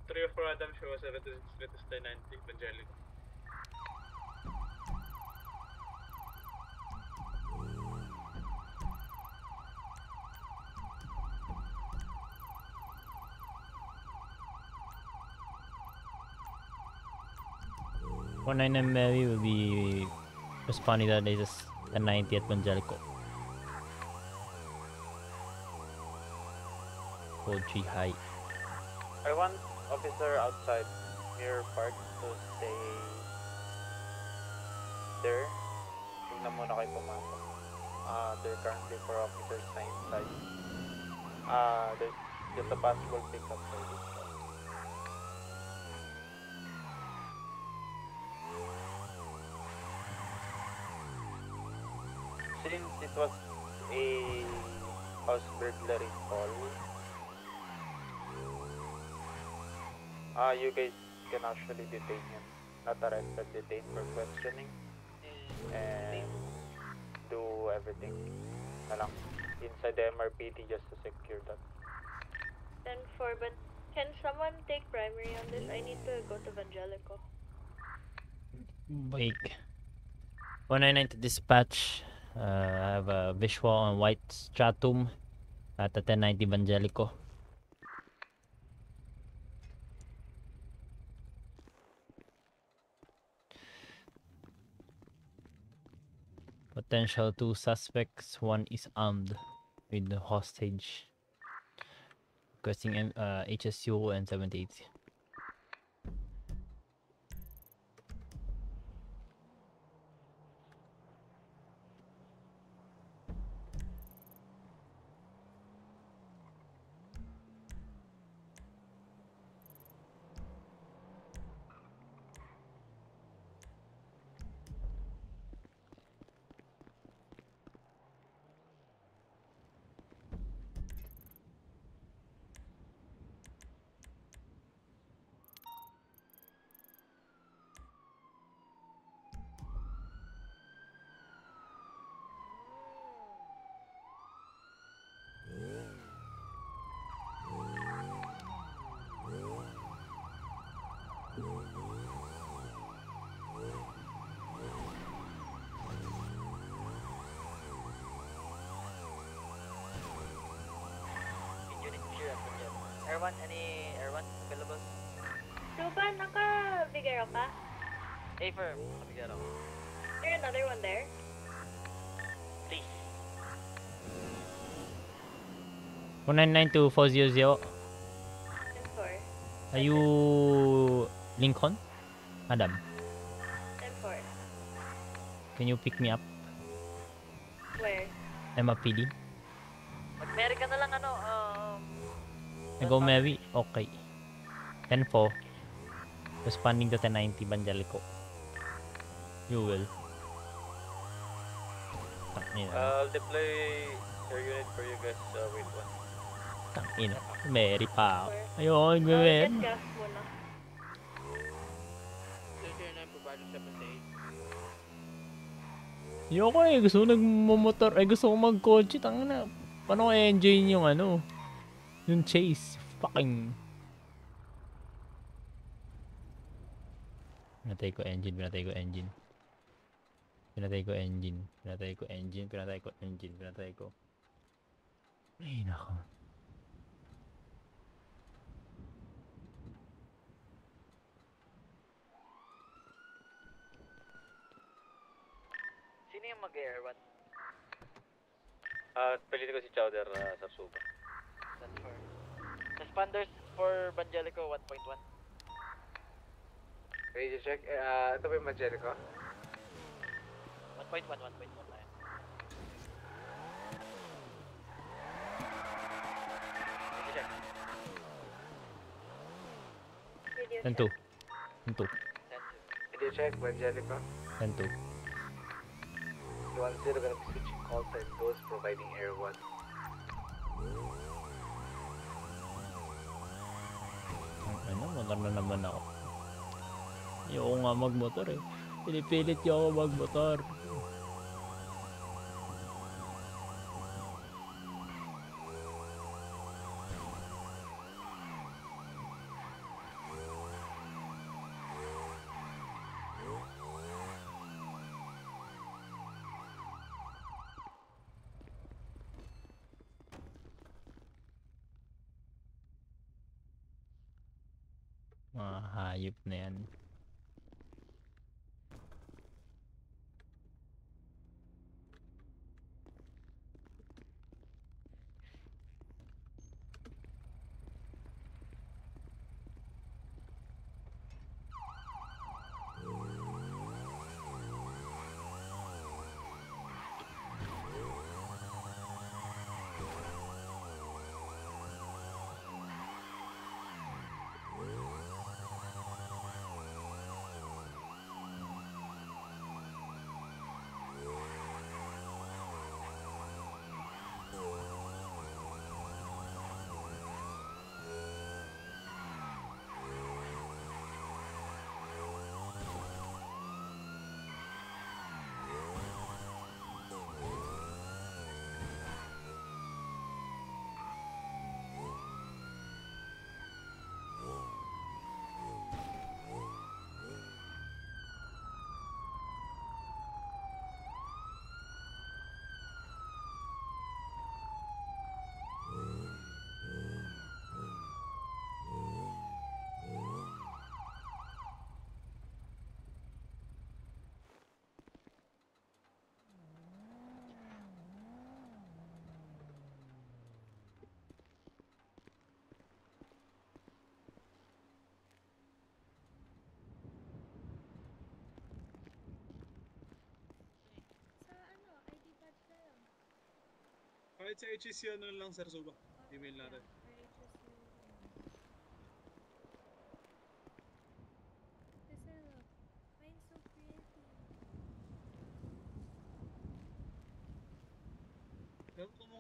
Three or four Adam show 76 Street 90 Evangelico. One 99 Mary will be responding that there's a 90 at Evangelico. Code 3 high. I want officer outside Mirror Park to stay there. Tingnan muna kayo pumasok. There are currently 4 officers na inside. There's just a possible pickup service. Since it was a house burglary call, you guys can actually detain him. Not arrest, but detain for questioning. And do everything na lang inside the MRPD just to secure that. 10-4, but can someone take primary on this? I need to go to Evangelico. Wait. 199 to dispatch. I have a visual on White Stratum at the 1090 Evangelico. Potential 2 suspects. 1 is armed with the hostage. Requesting HSU and 78. Erwan, any Erwan available? Suba, naka-bigero ka? Affirm, kabigyan ako. Is there another one there? Please. 1992400. 10-4. Are you Lincoln? Adam, 10-4. can you pick me up? Where? MPD? Mag-Mary ka na lang I go Mary? Okay. 10-4. Responding to 1090 Banjalico. You will. Tangina. I'll deploy your unit for you guys. Wait one. Tangina. Mary pa ako. Ayun, Mary. Get gas muna. 009 provider 7 Ayoko eh. Gusto ko nagmamotor. Ay, gusto ko magkotse. Tangina. Paano ko enjoy yung ano? Yung chase. Fucking. Pinatay ko engine. Pinatay ko engine. Pinatay ko engine. Pinatay ko engine. Pinatay ko engine. Pinatay ko. Ay, nako. Sino yung mag-Erwan? Pilitin ko si Chowder sa Suba. 10-4. Responders for Banjalico 1.1. Ready to check? Ito ba yung Magelico? 1.1 tayo. Check. Video 10-2. 10-2. Ready to check, Magelico? 10-2. 1-0 gonna be switching call sign those providing air 1. Ano, motor na naman ako. Ayoko nga magmotor eh. Pinipilit niyo ako magmotor. Mga hayop na yan. Kahit sa HSC ano lang sir, Suba. Email natin.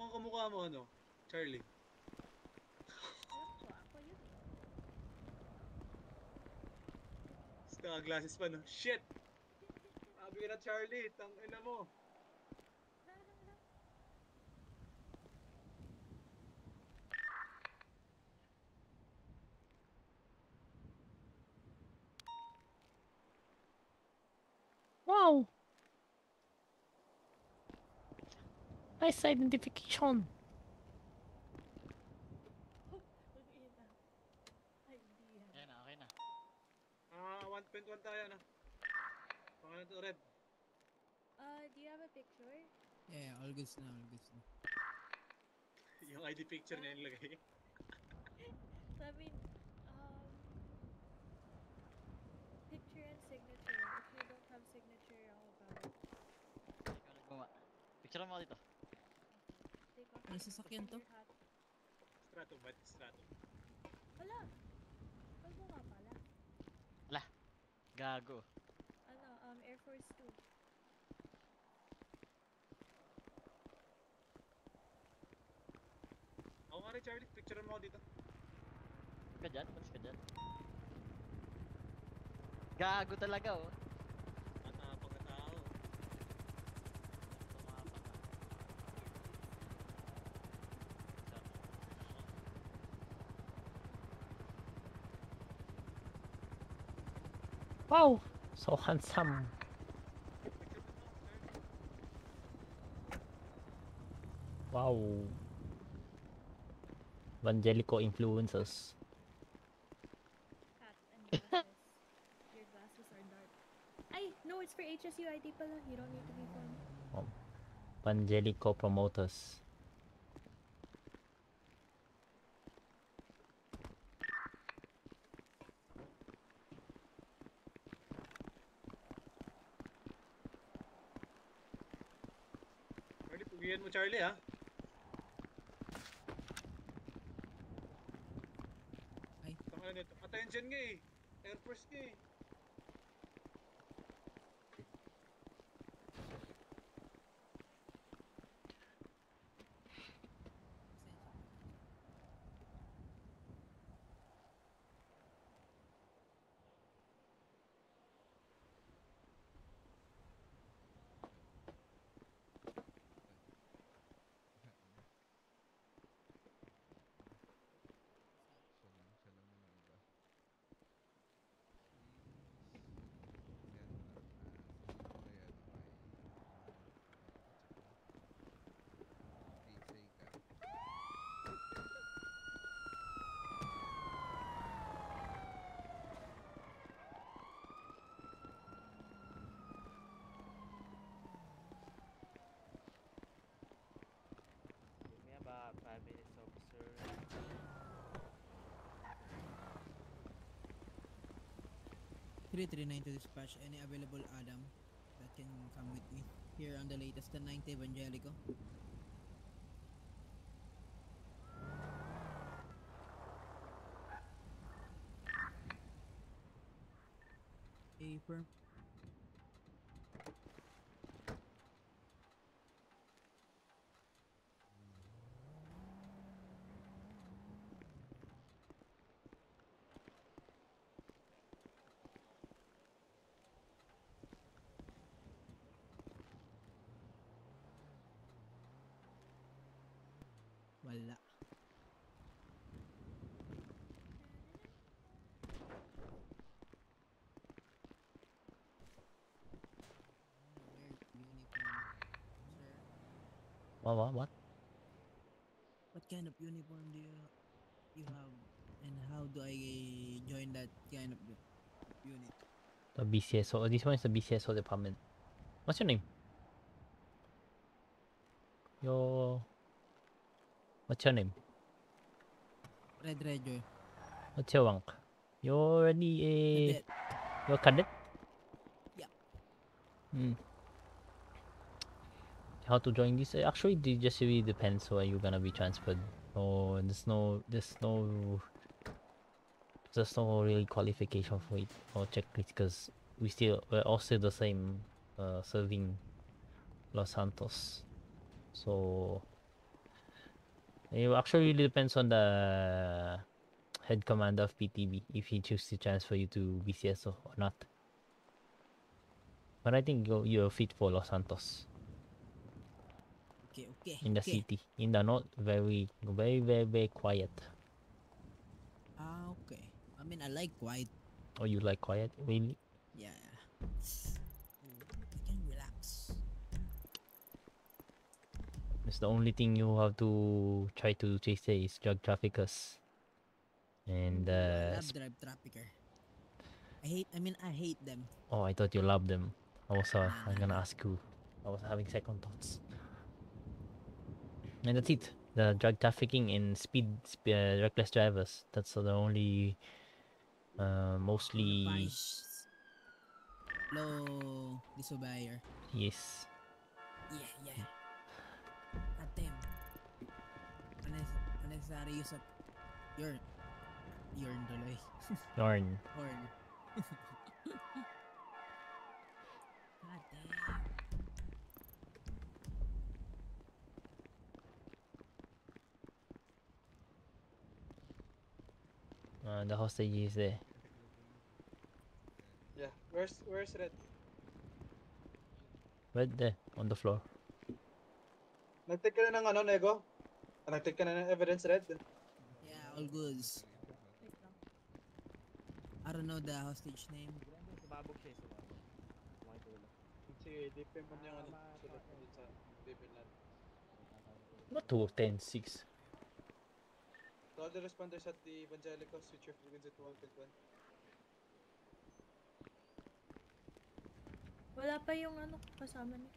Kamukha mo ano? Charlie. Glasses pa no? Shit! Sabi ka na Charlie, tangina mo. Wow! Nice identification. kwentuhan tayo, ano? Pangalan to, Red. Do you have a picture? Yeah, all goods na, all goods na. Yung ID picture niya nilagay. So, I mean, picture and signature. If you don't have signature, how about it? Gumawa. Picture mo ako dito. Take off Ano sasakyan to? your hat. Stratum, ba't stratum? Wala! Kalbo nga pala. Ala, gago. Ano, Air Force 2. Ako nga rin, Charlie. Picture mo ako dito. Balis ka dyan, balis ka dyan. Gago talaga, oh. Matapang na tao. Wow, so handsome. Wow. Evangelical influencers. Hat and glasses. Your glasses are dark. Ay, no, it's for HSU ID pala. You don't need to be formal. Evangelical promoters. Charlie, pugihan mo, Charlie, ha? Ay. Tama nito. Attention nga eh. Air Force nga eh. Give me about 5 minutes, officer. (339) to dispatch any available Adam that can come with me. Here on the latest, the 90 Evangelico. Affirm. Wala. What? What kind of uniform do you have, and how do I join that kind of unit? The BCSO. This one is the BCSO department. What's your name? What's your name? Red Ranger. What's your rank? You're already a... Cadet. You're a cadet? Yeah. How to join this? Actually, it just really depends where you're gonna be transferred. Oh, there's no really qualification for it or checklist because we're all still the same, serving Los Santos. So it actually really depends on the head commander of PTB if he chooses to transfer you to BCSO or not. But I think you're fit for Los Santos. Okay. In the city, in the north, very quiet. Okay. I mean, I like quiet. Oh, you like quiet? Really? Yeah. I can relax. It's the only thing you have to try to chase there is drug traffickers. And I love drive trafficker. I hate them. Oh, I thought you loved them. I'm gonna ask you. I was having second thoughts. And that's it. The drug trafficking and reckless drivers. That's the only, mostly. Vice. Low disobey. Yes. Yeah. God damn. Unnecessary use of urn tuloy. Yarn. Horn. God damn. The hostage is there. Yeah, where's Red? Right there on the floor. Nag-take ka na ng ano, Nego? Nag-take ka na ng evidence, Red? Yeah, all goods. I don't know the hostage name. Sumabog siya, sumabog. Sige, dipin mo niya yung ano, sulat mo dun sa paper natin. Not 210-6. To all the responders at the Evangelicals, switch your frequency to 1.1. Wala pa yung ano kasama niya.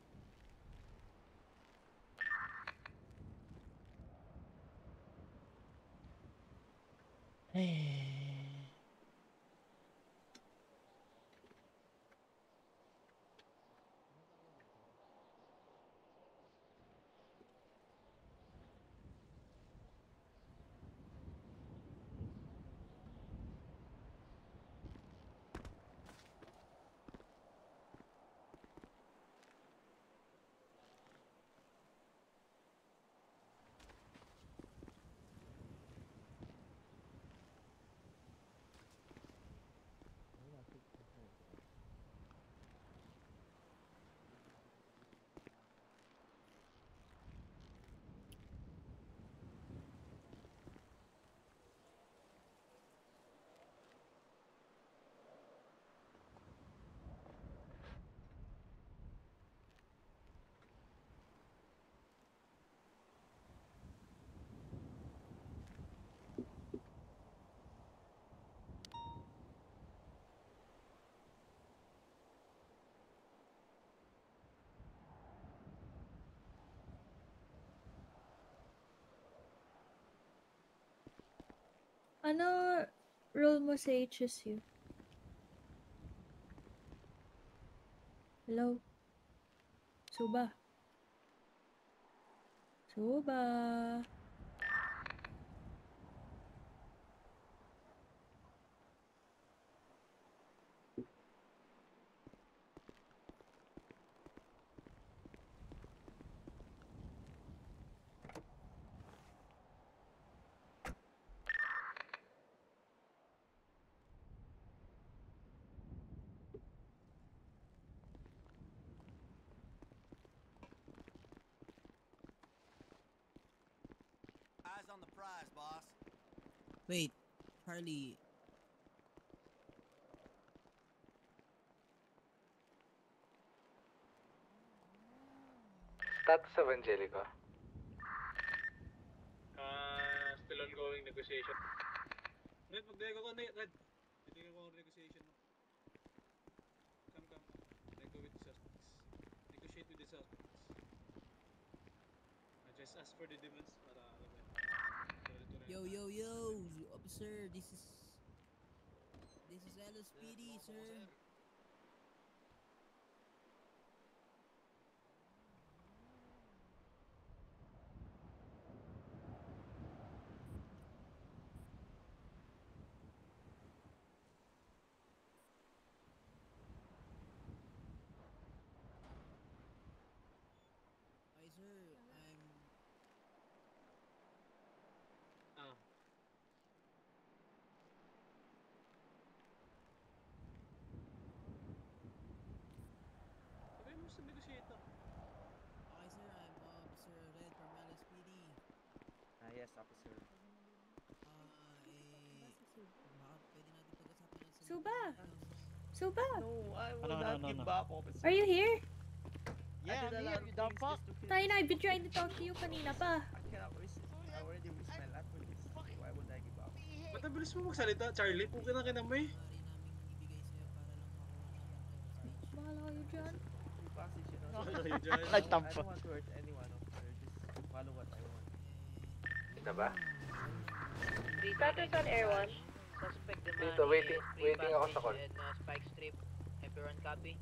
Ano role mo sa HSU? Hello? Suba? Suba? Eyes on the prize, boss. Wait, Charlie. Status Evangelica. Still ongoing negotiation. Red, mag-nego ko na Red. Titignan ko ang negotiation mo. Come. Nego with the suspects. Negotiate with the suspects. Just ask for the demands para alam mo. Yo, officer, this is LSPD, sir. Hi, sir. Sabi mo sa negotiate na. Hi, sir. I'm Officer Red from LSPD. Yes, officer. Baka pwede natin pag-usapan ng Suba! Suba! No, I will No, not no, give no. back, officer. Are you here? Yeah, I'm here, you dumb fuck. Tayo na, I've been trying to talk to you kanina pa. I cannot risk it. I already risked my life for this. Why would I give up? Ba't ang bilis mo magsalita, Charlie? Puka na kinamay. I don't want to hurt anyone, officer. Just follow what I want. Ito ba? Status on Air 1. Suspect Dito, waiting ako sa call. Spike Strip. Everyone copy?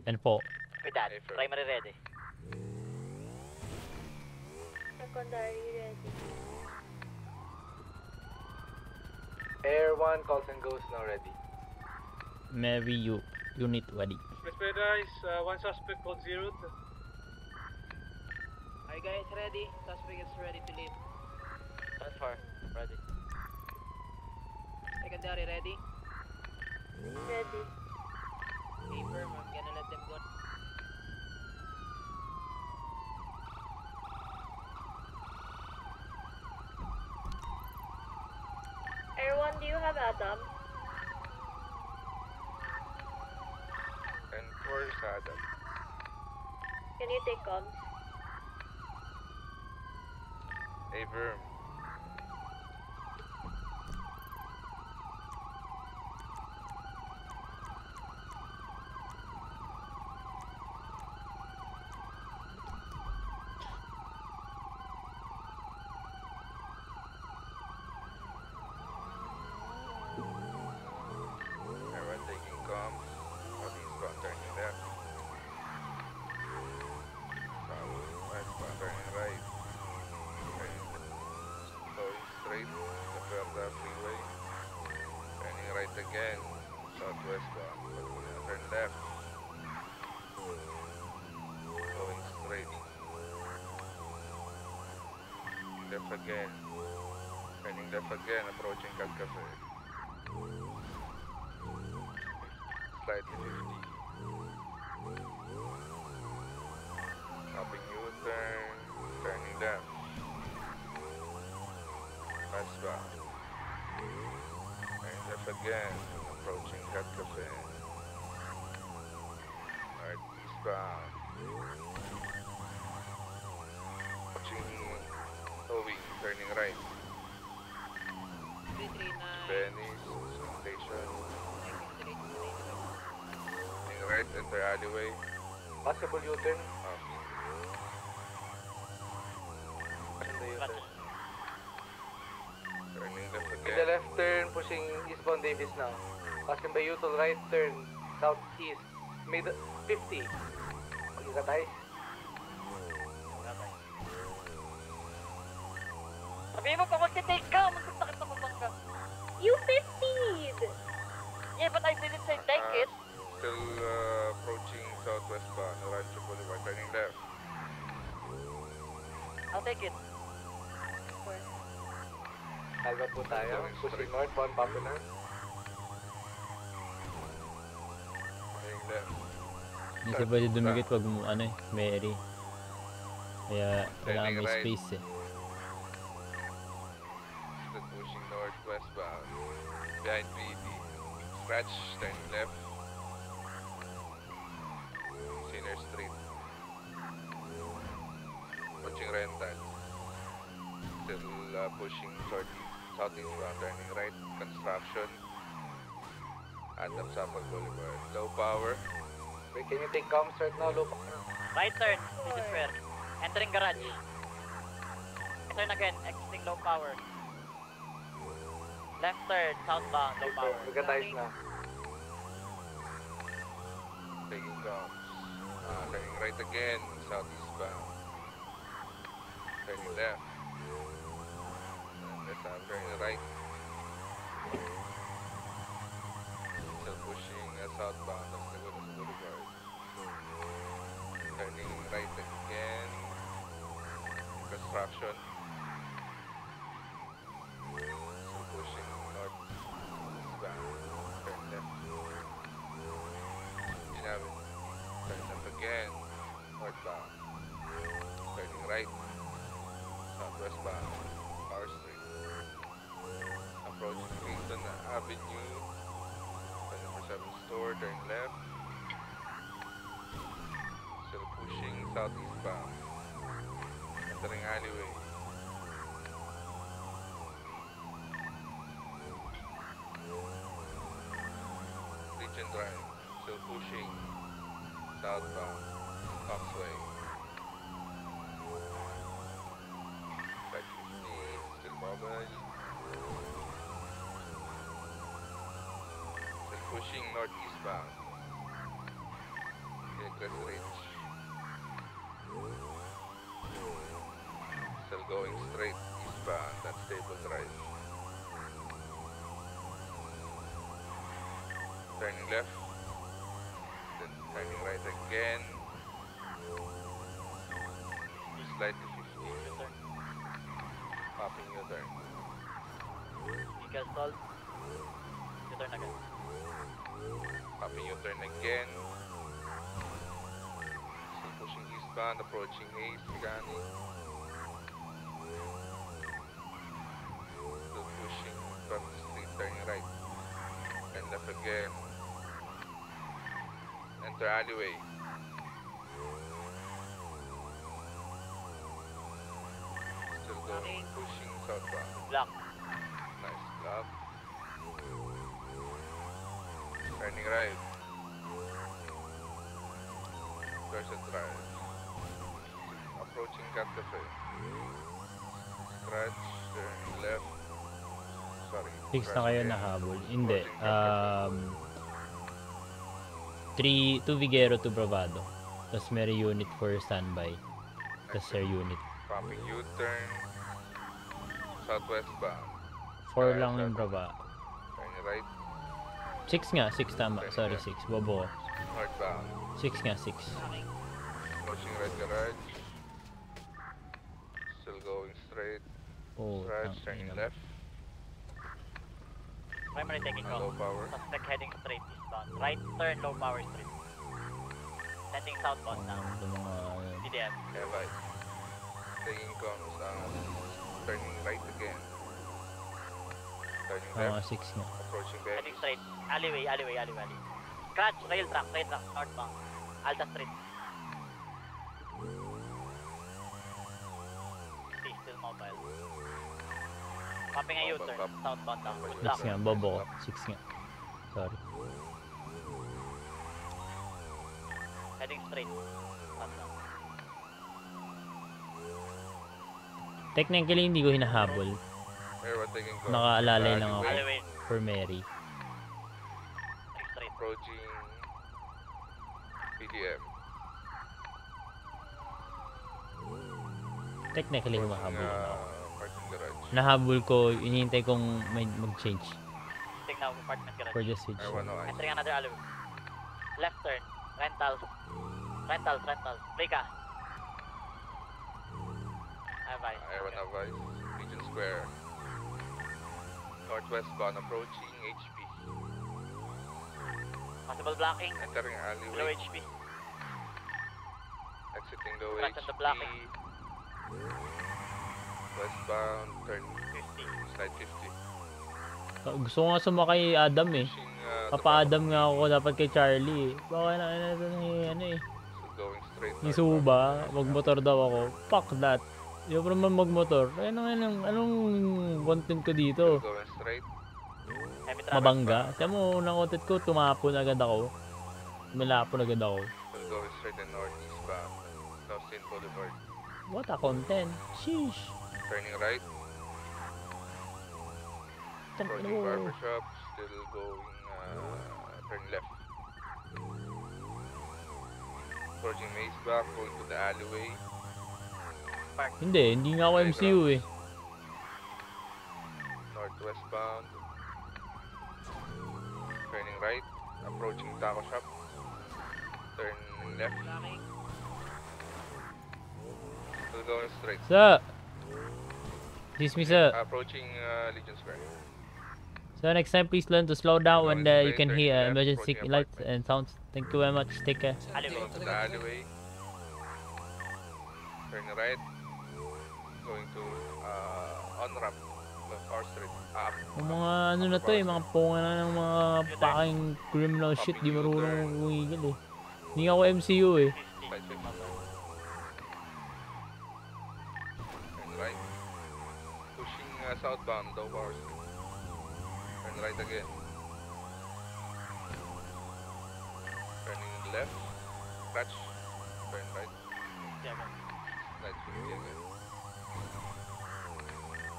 And po. With that, primary ready. Secondary ready. Air 1 calls and goes now ready. Mary, unit ready. Let's paradise, one suspect called zeroed. Are you guys ready? Suspect is ready to leave. That's far. Ready. Secondary ready? Ready. Confirm, I'm gonna let them go. Air 1, do you have Adam? And where's Adam? Can you take comms? Hey, Verm. Everyone taking comms. Southeastbound turning left. Southwestbound turning right. Going straight to Puerta Freeway. Turning right again. Southwestbound. Turn left. Going straight. Left again. Turning left again. Approaching Cat Cafe. Slightly 50. Stopping U-turn, turning left. Westbound. Turning left again, approaching Cat Cafe. Right, eastbound. Approaching Towing, turning right. 339. Venice, station. Turning right, enter alleyway. Possible U-turn. Turning left In again. the left turn, pushing eastbound Davis now. Passing by you to the right turn, southeast. Mid 50. Mag-isa tayo. Sabihin mo pa mag-take ka! Magkasakit ako bangka. You 50'd! Yeah, but I didn't say take it. Still approaching southwestbound, Rancho Boulevard, turning left. I'll take it. Alba po tayo. Pushing northbound, Popular. Turning left. Hindi siya pwede dumikit pag Mary. Kaya kailangan may Turning right. space eh. Still pushing northwestbound. Behind PD. Scratch, turning left. Sinner Street. Approaching rental. Still pushing southeastbound, turning right. Construction. Adams Apple Boulevard. Low power. Wait, can you take comms right now? Low power. Right turn, this is where. Entering garage. Right turn again, exiting low power. Left turn, southbound, low power. Magkatayos na. Taking comms. Turning right again, southeastbound. Turning left. And left arm turning right. Still pushing southbound, that's the Goodness Boulevard. Turning right again. Construction. Still pushing northbound. Turn left. Ginavit. Turn left again. Northbound. Turning right. Southwestbound. Power Street. Approaching Clinton Avenue. 24/7 store. Turn left. Still pushing southeastbound. Entering alleyway. Legion Drive. Still pushing southbound. Foxway. Right 50, still mobile. Still pushing northeastbound. Okay, Crest Ridge. Still going straight eastbound, that's Stable Drive. Turning left, then turning right again. Slightly 50. U-turn. Popping U-turn. Vehicle stalled. U-turn again. Popping U-turn again. Still pushing eastbound, approaching Hayes, Tigani. Still pushing from the street, turning right. And left again. Enter alleyway. Still going, pushing southbound. Block. Nice block. Turning right. Crescent Drive. Approaching Cat Cafe. Scratch, turn left. Sorry. Fix na scratch kayo again. nahabol. Hindi. Approaching Cat Cafe. 2 Vigero to Bravado. Tapos may unit for standby. Tapos air unit. Popping U-turn. Southwest bound. 4 lang yung Brava. Turning right. 6 nga, 6 tama. Sorry, 6. Bobo. Northbound. 6 nga, 6. Approaching right garage. Still going straight. Oh, Scratch, turning left. Primary taking Low off. power. Suspect heading straight eastbound. Right turn, low power street. Sending southbound now. Ito mga... PDM. Yeah, right. Taking comms. Turning right again. Turning left. 6 nga. Approaching Heading Benny's. straight. Alleyway. Scratch, rail track, northbound. Alta Street. Still mobile. Popping a U-turn, southbound now. Good 6 luck. nga, bobo. 6 nga. Sorry. Heading straight. Southbound. Technically, hindi ko hinahabol. Everyone taking comms. Nakaalalay lang ako Alleyway. for Mary. Heading straight. Approaching PDM. Technically, humahabol na ako. Parking garage. Nahabol ko, inihintay kong may mag-change. Take now, apartment garage. For the switch. Entering another alleyway. Left turn. Rentals. Play ka. Advice. Everyone advice. Region Square. Northwest bound approaching HP. Possible blocking. Entering Below alleyway. HP. Exiting low Scratch on the HP. blocking. Westbound, turn 50. Slide 50. Gusto ko nga sumakay Adam eh. Papa-Adam nga ako dapat kay Charlie eh. Baka na ano eh. So going straight. Ni Suba, magmotor daw ako. Fuck that. Hindi ko naman magmotor. Anong content ko dito? Going straight. Mabangga. Kaya mo, unang content ko, tumapon agad ako. Malapon agad ako. So going straight and northeastbound. Austin Boulevard. What a content. Sheesh. Turning right. Approaching barbershop. Still going turn left. Approaching Maze back. Going to the alleyway. Hindi nga ako MCU eh. Northwest bound. Turning right. Approaching taco shop. Turn left. Still going straight. Sir! Excuse me, sir. Approaching Legion Square. So next time, please learn to slow down when you can hear left, emergency approaching lights and sounds. Thank you very much. Take care. Going to the alleyway. Turn right. Going to on-ramp. R Street. Up. Yung mga ano na to eh, mga punga na ng mga paking criminal shit, di marunong umigil eh. Hindi ako MCU eh. Slide 50. Turn right. Pushing southbound, low power street. Turn right again. Turning left. Scratch. turn right. Slide 50 again.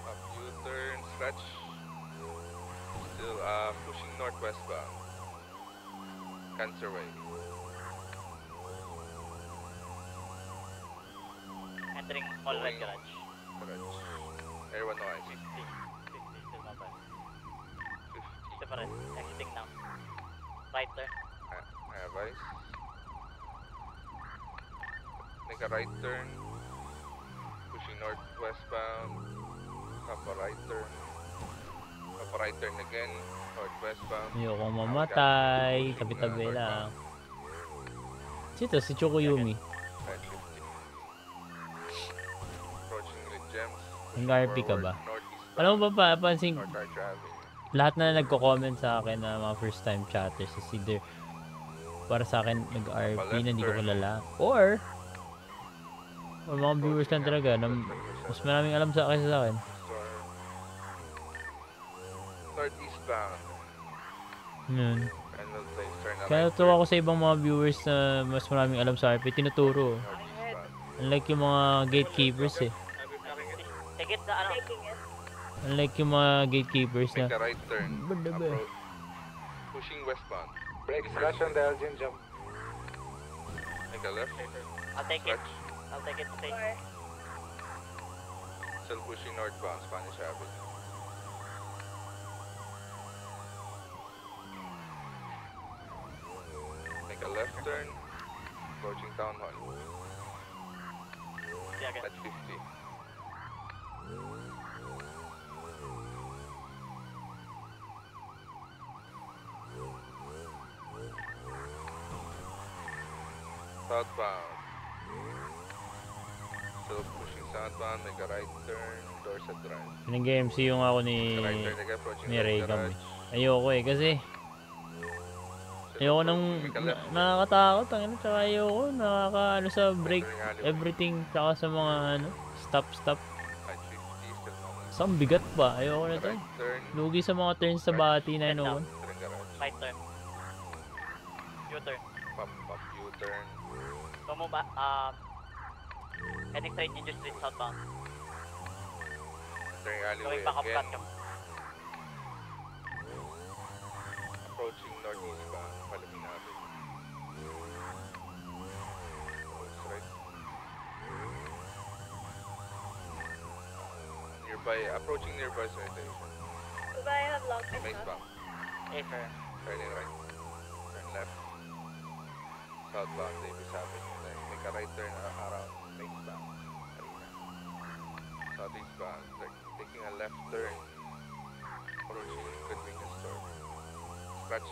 Up U-turn, stretch. Still pushing northwestbound. Cancer Way. Entering all red garage. Garage. Everyone noise. 50. Still mababa. 50. Isa pa rin. Exiting now. Right turn. I advise. Make a right turn. Pushing northwestbound. Up a right turn. Up a right turn again. Northwestbound. Ayokong mamatay. Tabi-tabi lang. Sito, si Chokoyumi. Right 50. Approaching with gems. Nag-RP ka ba? Alam mo ba pansin lahat na nagko-comment sa akin na mga first time chatters is either para sa akin nag-RP na hindi ko kilala or mga viewers lang talaga na mas maraming alam sa akin Northeastbound. Yun. Final place, turn Kaya natuwa ko sa ibang mga viewers na mas maraming alam sa RP, tinuturo. Unlike yung mga gatekeepers eh. Take it na ano? Unlike yung mga gatekeepers na Make a right turn. Pushing westbound. Brake flash on the Elgin jump. Make a left. I'll take it. I'll take it to take. Still pushing northbound, Spanish Avenue. Make a left turn. Approaching Town Hall. At 50. Southbound. Still pushing southbound, make a right turn, Dorset Drive. nag-MC yung ako ni Ray kami. Ayoko eh kasi ayoko nang nakakatakot ang ano, tsaka ayoko nakakaano sa break everything tsaka sa mga ano stop Sam bigat pa, ayoko na to. Lugi sa mga turns sa bati 901. Right turn. U-turn. Pop U-turn. Bumaba, heading straight Ninja Street southbound. Entering alleyway Going back up again. cut. Approaching northeastbound, Palomino Avenue. Right. Nearby, approaching nearby station. Goodbye, have long Eastbound. Acer. Turning right. Turn left. Southbound, Davis Avenue. Then make a right turn around. Eastbound. Southeastbound. Like taking a left turn. Approaching convenience store. Scratch.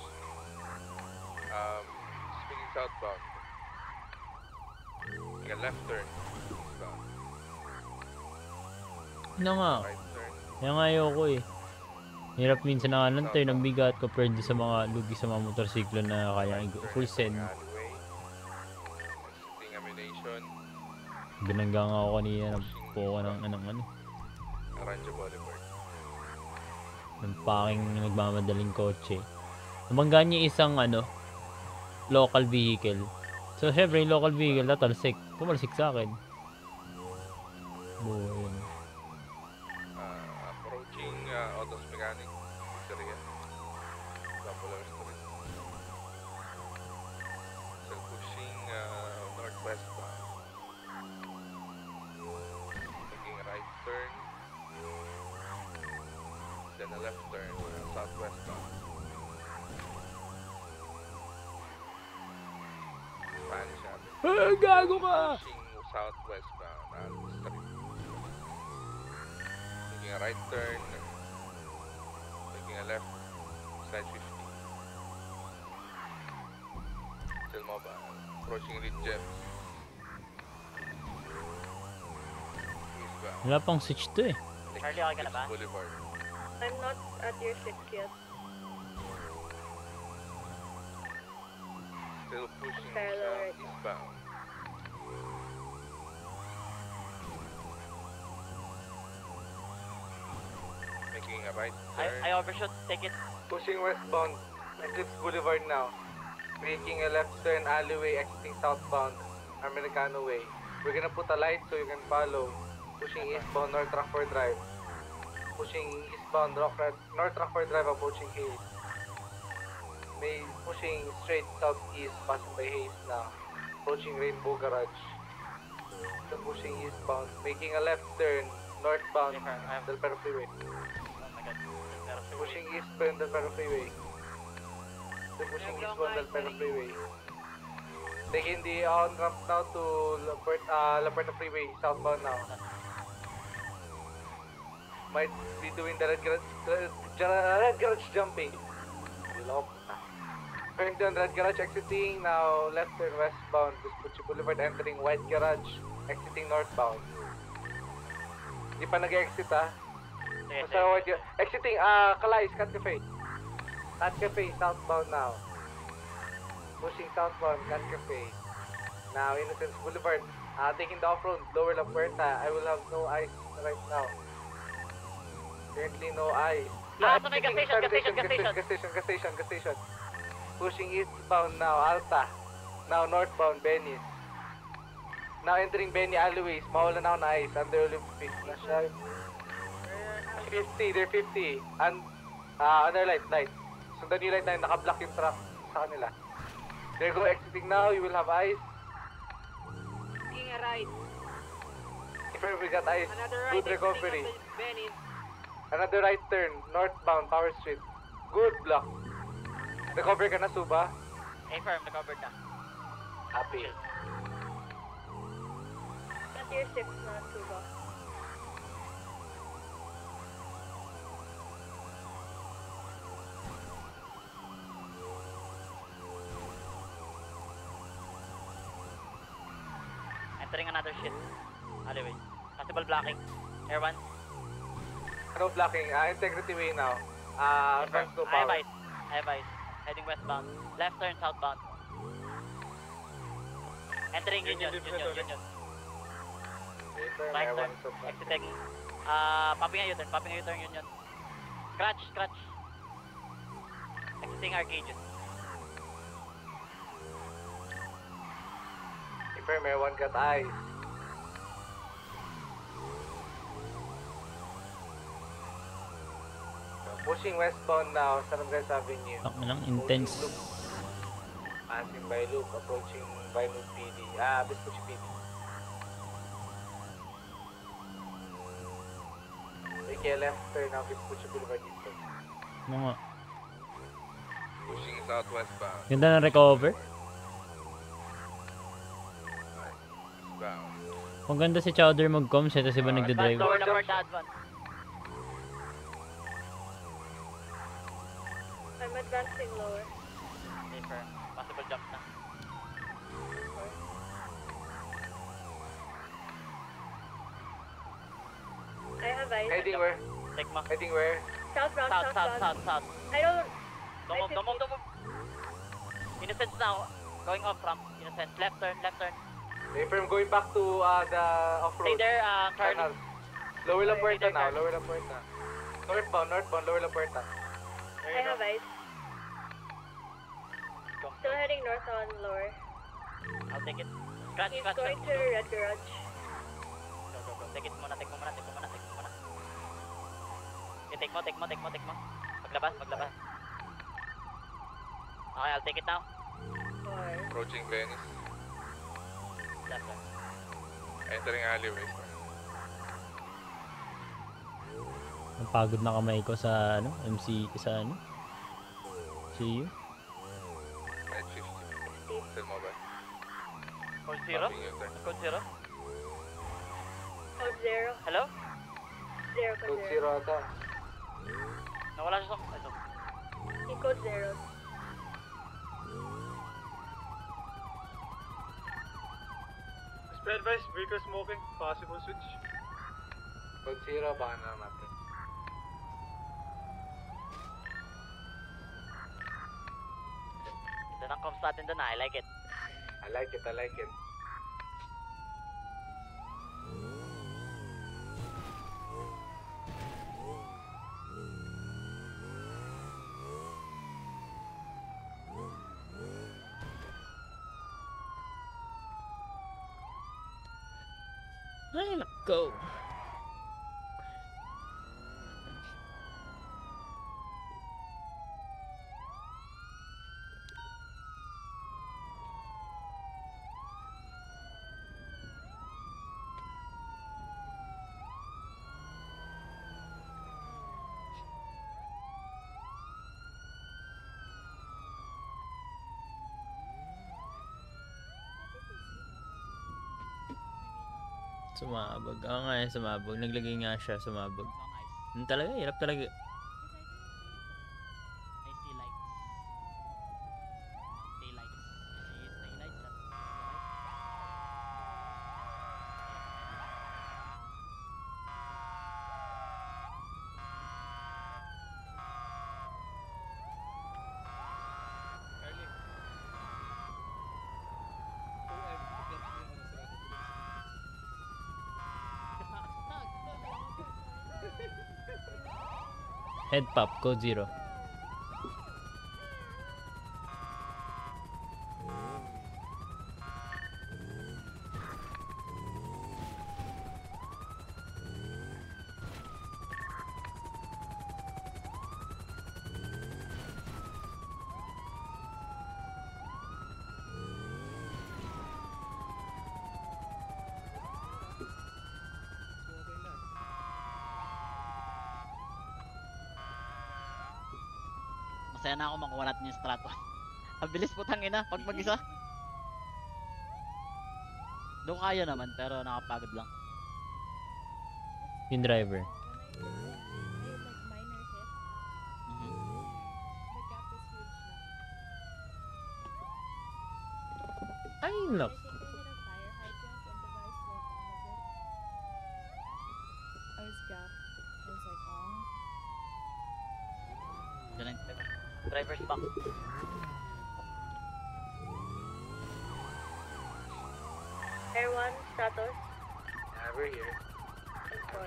Speaking southbound. Make a left turn. Eastbound. Ano nga? Right turn. Kaya nga ayoko eh. Hirap minsan na ng turn ang bigat compared sa mga lugi sa mga motorsiklo na kaya full send. Sitting ammunition. Binangga nga ako kanina ng puka ng ano. Aranjo Boulevard. Ng paking nagmamadaling kotse. Nabangga niya isang ano, local vehicle. So syempre yung local vehicle tatalsik. Pumalsik sa akin. Buhay. Approaching Autos Mechanic. Pizzeria. Popular Street. Still pushing northwestbound. Taking a right turn. Then a left turn southwestbound. Spanish Avenue. Gago ka! Pushing southwestbound. Allen Street. Taking a right turn. Taking a left. Slide 50. Still mobile. Approaching Reed Gems. Eastbound. Wala pang switch to eh. Charlie, okay ka na ba? Boulevard. I'm not at your 6 yet. Still pushing Parallel right now. eastbound. Making a right turn. I overshot. Take it. Pushing westbound, Eclipse Boulevard now. Making a left turn alleyway exiting southbound. Americano Way. We're gonna put a light so you can follow. Pushing eastbound North Rockford Drive. Pushing eastbound North Rockford Drive, approaching Hayes. Pushing straight southeast, passing by Hayes now. Approaching Rainbow Garage. So pushing eastbound, making a left turn northbound Del Perro Freeway. Pushing eastbound Del Perro Freeway. So pushing eastbound Del Perro Freeway. Taking the on ramp now to Laperta Freeway, southbound now. Might be doing the red garage jumping. Turn down Red Garage, exiting now left turn westbound. Vespucci Boulevard, entering White Garage, exiting northbound. Di pa nag-exit Basta White Garage. Exiting Calais, Cat Cafe. Cat Cafe, southbound now. Pushing southbound, Cat Cafe. Now Innocence Boulevard, taking the off-road, lower La Puerta. I will have no eyes right now. Currently no eyes. Sa may gas station. Pushing eastbound now, Alta. Now northbound, Venice. Now entering Benny Alleyways, mawala na ako na ice, under Olympic na siya. 50, they're 50. And, other light. So the new light na naka-block yung truck sa kanila. They're go exiting now, you will have ice. Taking a right. If we got ice, Another right, good recovery. Venice. Another right turn, northbound, Power Street. Good block. Recover ka na, Suba? Affirm, recovered na. Happy. At your 6 na, Suba. Entering another shit. Alleyway. Possible blocking. Air 1. No blocking, Integrity Way now. Front to I have Power. ice. I have ice. Heading westbound. Left turn southbound. Entering Union. Right turn. Exiting. Popping a U-turn, Union. Scratch. Exiting Arcadian. Confirm, everyone got eyes. Pushing westbound now, San Andres Avenue. Intense. Passing by Loop, approaching Vinewood PD. Vespucci PD. Take a left turn now, Vespucci Boulevard Eastern. Mga. Pushing southwestbound. Ganda ng recover. Bound. Kung ganda si Chowder mag-coms, ito si ba nagdadrive? Lower number advance. I'm advancing lower. Affirm. Possible jump na. I have ice. Heading where? Sigma. Heading where? Southbound. South. I don't... Don't move. Innocence now. Going off ramp. Innocence. Left turn. Affirm, going back to the off-road. Stay there, Charlie. Lower La Puerta now, Lower La Puerta. Northbound, Lower La Puerta. I have ice. Still heading north on lower. I'll take it. Scratch. He's going to Red Garage. Go. Take it muna. Okay, take mo. Maglabas. Okay, I'll take it now. Approaching Venice. Left turn. Entering alleyways. Napagod na kamay ko sa MC sa CU. Right 50. Still mobile. Code 0? Code 0? Code 0. Hello? Code 0 ata. Nawala siya sa... Ito. Code 0. Spread advice, vehicle smoking, possible switch. Code 0, baka na natin. Ito ng comms natin doon. I like it. I like it. Ay, nako. Sumabog. Oo nga yan, sumabog. Naglagay nga siya, sumabog. Yun talaga, hirap talaga. I see lights. Daylights. I see daylights at the right. Head pop, code 0. Masaya na ako makuha natin yung strato. Ang bilis putang ina pag mag-isa. Doon kaya naman pero nakapagod lang. Yung driver. Ay, look. I was gapped. I was like, oh. Diyan Driver's back. Air 1, Stratos. Yeah, we're here. Or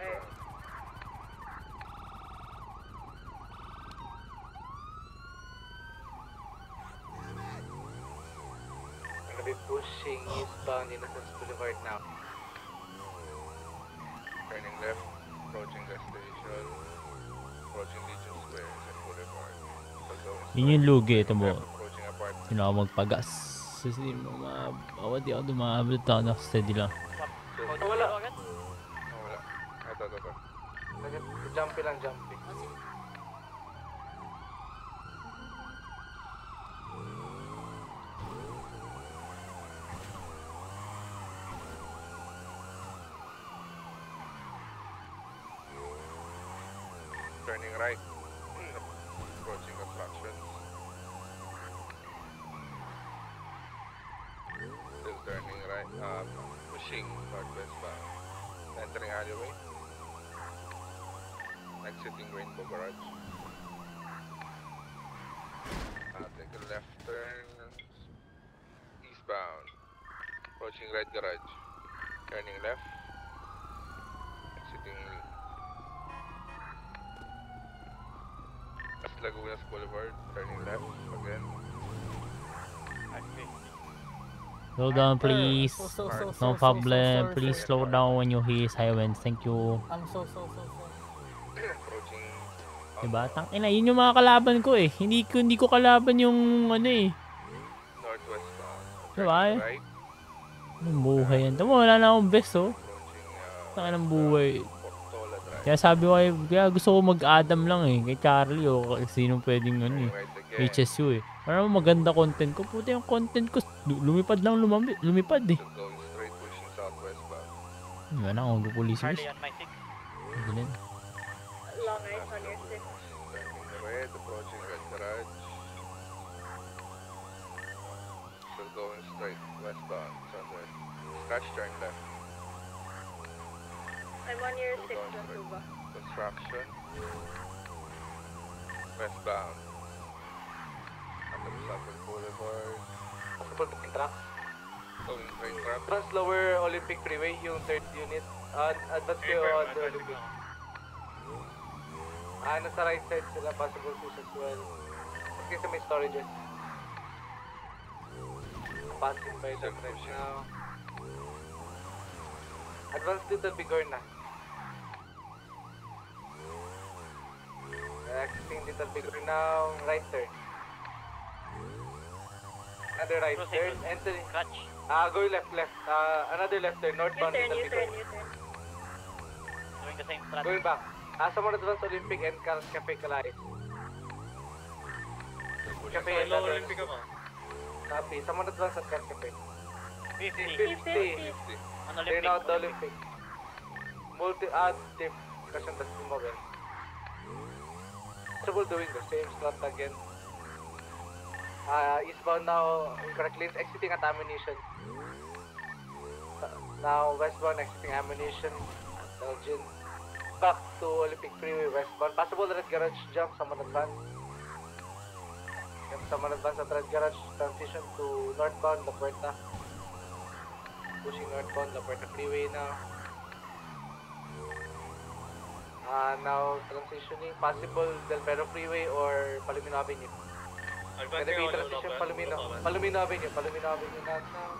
I'm gonna be pushing eastbound in Innocence Boulevard now. Turning left, approaching gas station, approaching Legion Square, and Boulevard. Yun yung lugi, ito mo. Approaching apartment. Sino ako magpagas. Kasi bawat di ako dumabot ako steady lang. Wala. Wala. Ito. Jumpy lang, jumpy. Turning right, approaching obstructions. Still turning right, pushing northwest bound. Entering alleyway. Exiting Rainbow Garage. Take a left turn. Eastbound. Approaching right garage. Turning left. Exiting Las Lagunas Boulevard. Turning left again. Slow down, please. No problem. Please slow down when you hear sirens. Thank you. I'm so. Diba? Tangina, yun yung mga kalaban ko eh. Hindi ko kalaban yung ano eh. Northwest bound. Diba eh? Anong buhay yan? Tama, wala na akong best oh. Tangina ng buhay. Kaya sabi ko kaya gusto ko mag-Adam lang eh. Kay Charlie o sinong pwedeng ano eh. HSU eh. Para maganda content ko. Puta yung content ko. Lumipad lang lumipad eh. Going straight, pushing southwest bound. Diba na ako pulis. Harley on my 6. Ganun. long ice on your 6. Turning red, approaching red garage. Still going straight, westbound, southwest. Scratch turn left. I'm on your 6, Going straight. Lasuba. Construction. Westbound. Under Southern Boulevard. Possible booking truck. Going straight trap. Trans Lower Olympic Freeway, yung 3rd unit. Advance kayo on the Olympic. Nasa right side sila, possible push as well. Okay, sa may storages. Passing by them right now. Advance Little Bigorna. Exiting Little Bigorna now, right turn. Another right turn, entering. Go left. Another left turn, northbound Little Bigorna. Doing the same strat. Going back. Someone advance Olympic and Cafe Calais. Cafe and Olympic ako. Copy. Someone advance at Cafe. 50. 50. On Turn Olympic. out the Olympic. Tip. Kasyon tas mobile. Trouble doing the same slot again. Eastbound now, incorrect lanes, exiting at ammunition. Now westbound, exiting ammunition. Belgian. Back to Olympic Freeway westbound. Possible red garage jump, someone advance. Someone advance at red garage. Transition to northbound, La Puerta. Pushing northbound, La Puerta Freeway now. Now transitioning, possible Del Perro Freeway or Palomino Avenue. Pwede may transition Palomino Avenue now.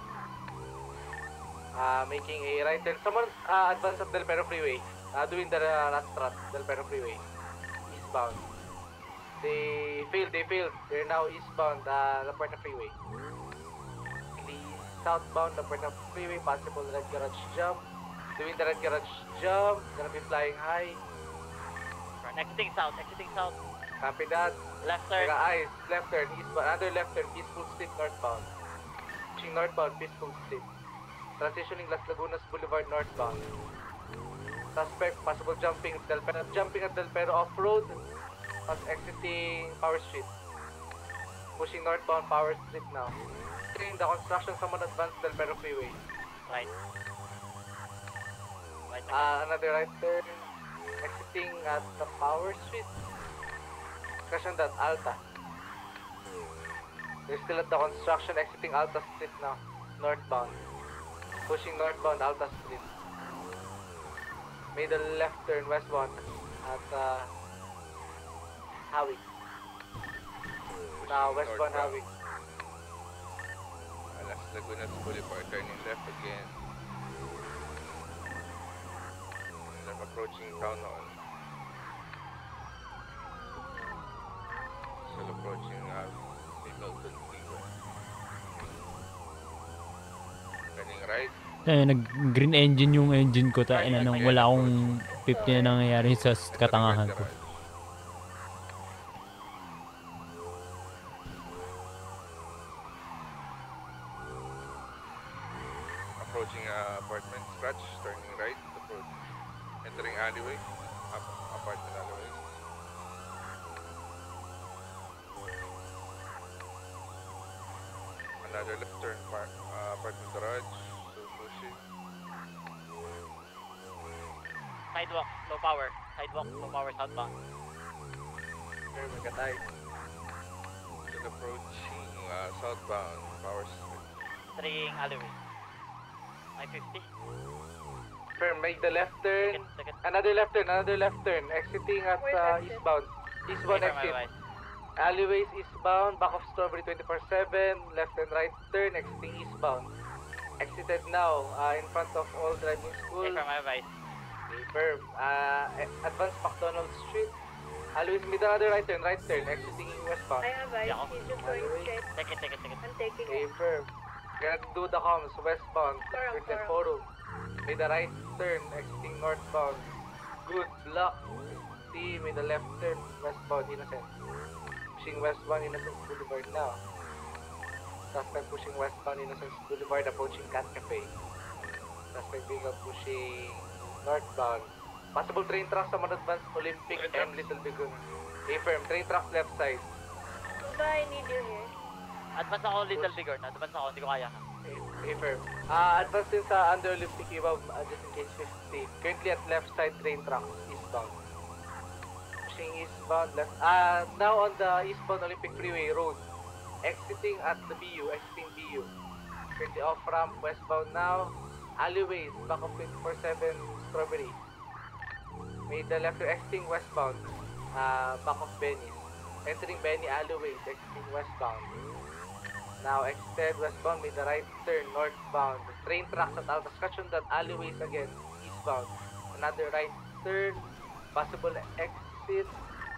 Making a right turn. Someone advance at Del Perro Freeway. Doing the rat strat, Del Perro Freeway. Eastbound. They failed. They're now eastbound, La Puerta Freeway. Southbound, La Puerta Freeway, possible red garage jump. Doing the red garage jump, gonna be flying high. Exiting south. Copy that. Left turn. Eyes, left turn, eastbound, another left turn, peaceful street northbound. Pushing northbound, peaceful street. Transitioning Las Lagunas Boulevard northbound. Suspect, possible jumping at Del Perro off-road. Pas exiting Power Street. Pushing northbound Power Street now. Entering the construction, someone advanced Del Perro Freeway. Right. Another right turn. Exiting at the Power Street. Question that, Alta. They're still at the construction, exiting Alta Street now. Northbound. Pushing northbound Alta Street. Made a left turn westbound at Howick. Now westbound Howick. Las Lagunas Boulevard, turning left again. And I'm approaching Town Hall. Still approaching Milton Freeway. Turning right. Nag-green engine yung engine ko. Nang wala akong 50 na nangyayari sa katangahan ko. Approaching apartment scratch, turning right, entering alleyway, apartment alleyway. Another left turn, apartment garage, so pushing. Sidewalk, low power southbound. Sure, magatay. Still approaching southbound, Power Street. Entering alleyway. 950. Firm, make the left turn. Another left turn. Exiting at eastbound. Eastbound exit. Alleyways eastbound, back of Strawberry 24/7. Left and right turn, exiting eastbound. Exited now, in front of all driving school. Okay, from my advice. Firm, advance McDonald Street. Alleyways mid another right turn, exiting westbound. I have ice, he's just going straight. Take it. I'm taking Okay, it. firm. Gonna do the comms, westbound. Curtain Forum. Made a right turn, exiting northbound. Good luck. See, made a left turn, westbound, Innocent. Pushing westbound, Innocent Boulevard now. Suspect pushing westbound, Innocent Boulevard, approaching Cat Cafe. Suspect being pushing northbound. Possible train tracks sa advanced Olympic and Little Bigun. A firm, train tracks left side. Kuba, I need you here. Advance ako Little Bigger na. Advance ako, hindi ko kaya. A firm. Advance din sa under Olympic Ibaw, just in case 50. Currently at left side train tracks, eastbound. Pushing eastbound, left. Now on the eastbound Olympic Freeway road. Exiting at the BU, exiting BU. Currently off ramp, westbound now. Alleyways, back of 24/7 Strawberry. Made the left to exiting westbound. Back of Benny's. Entering Benny alleyways, exiting westbound. Now exited westbound, made the right turn northbound. Train tracks at Alta. Scratch on that alleyways again, eastbound. Another right turn, possible exit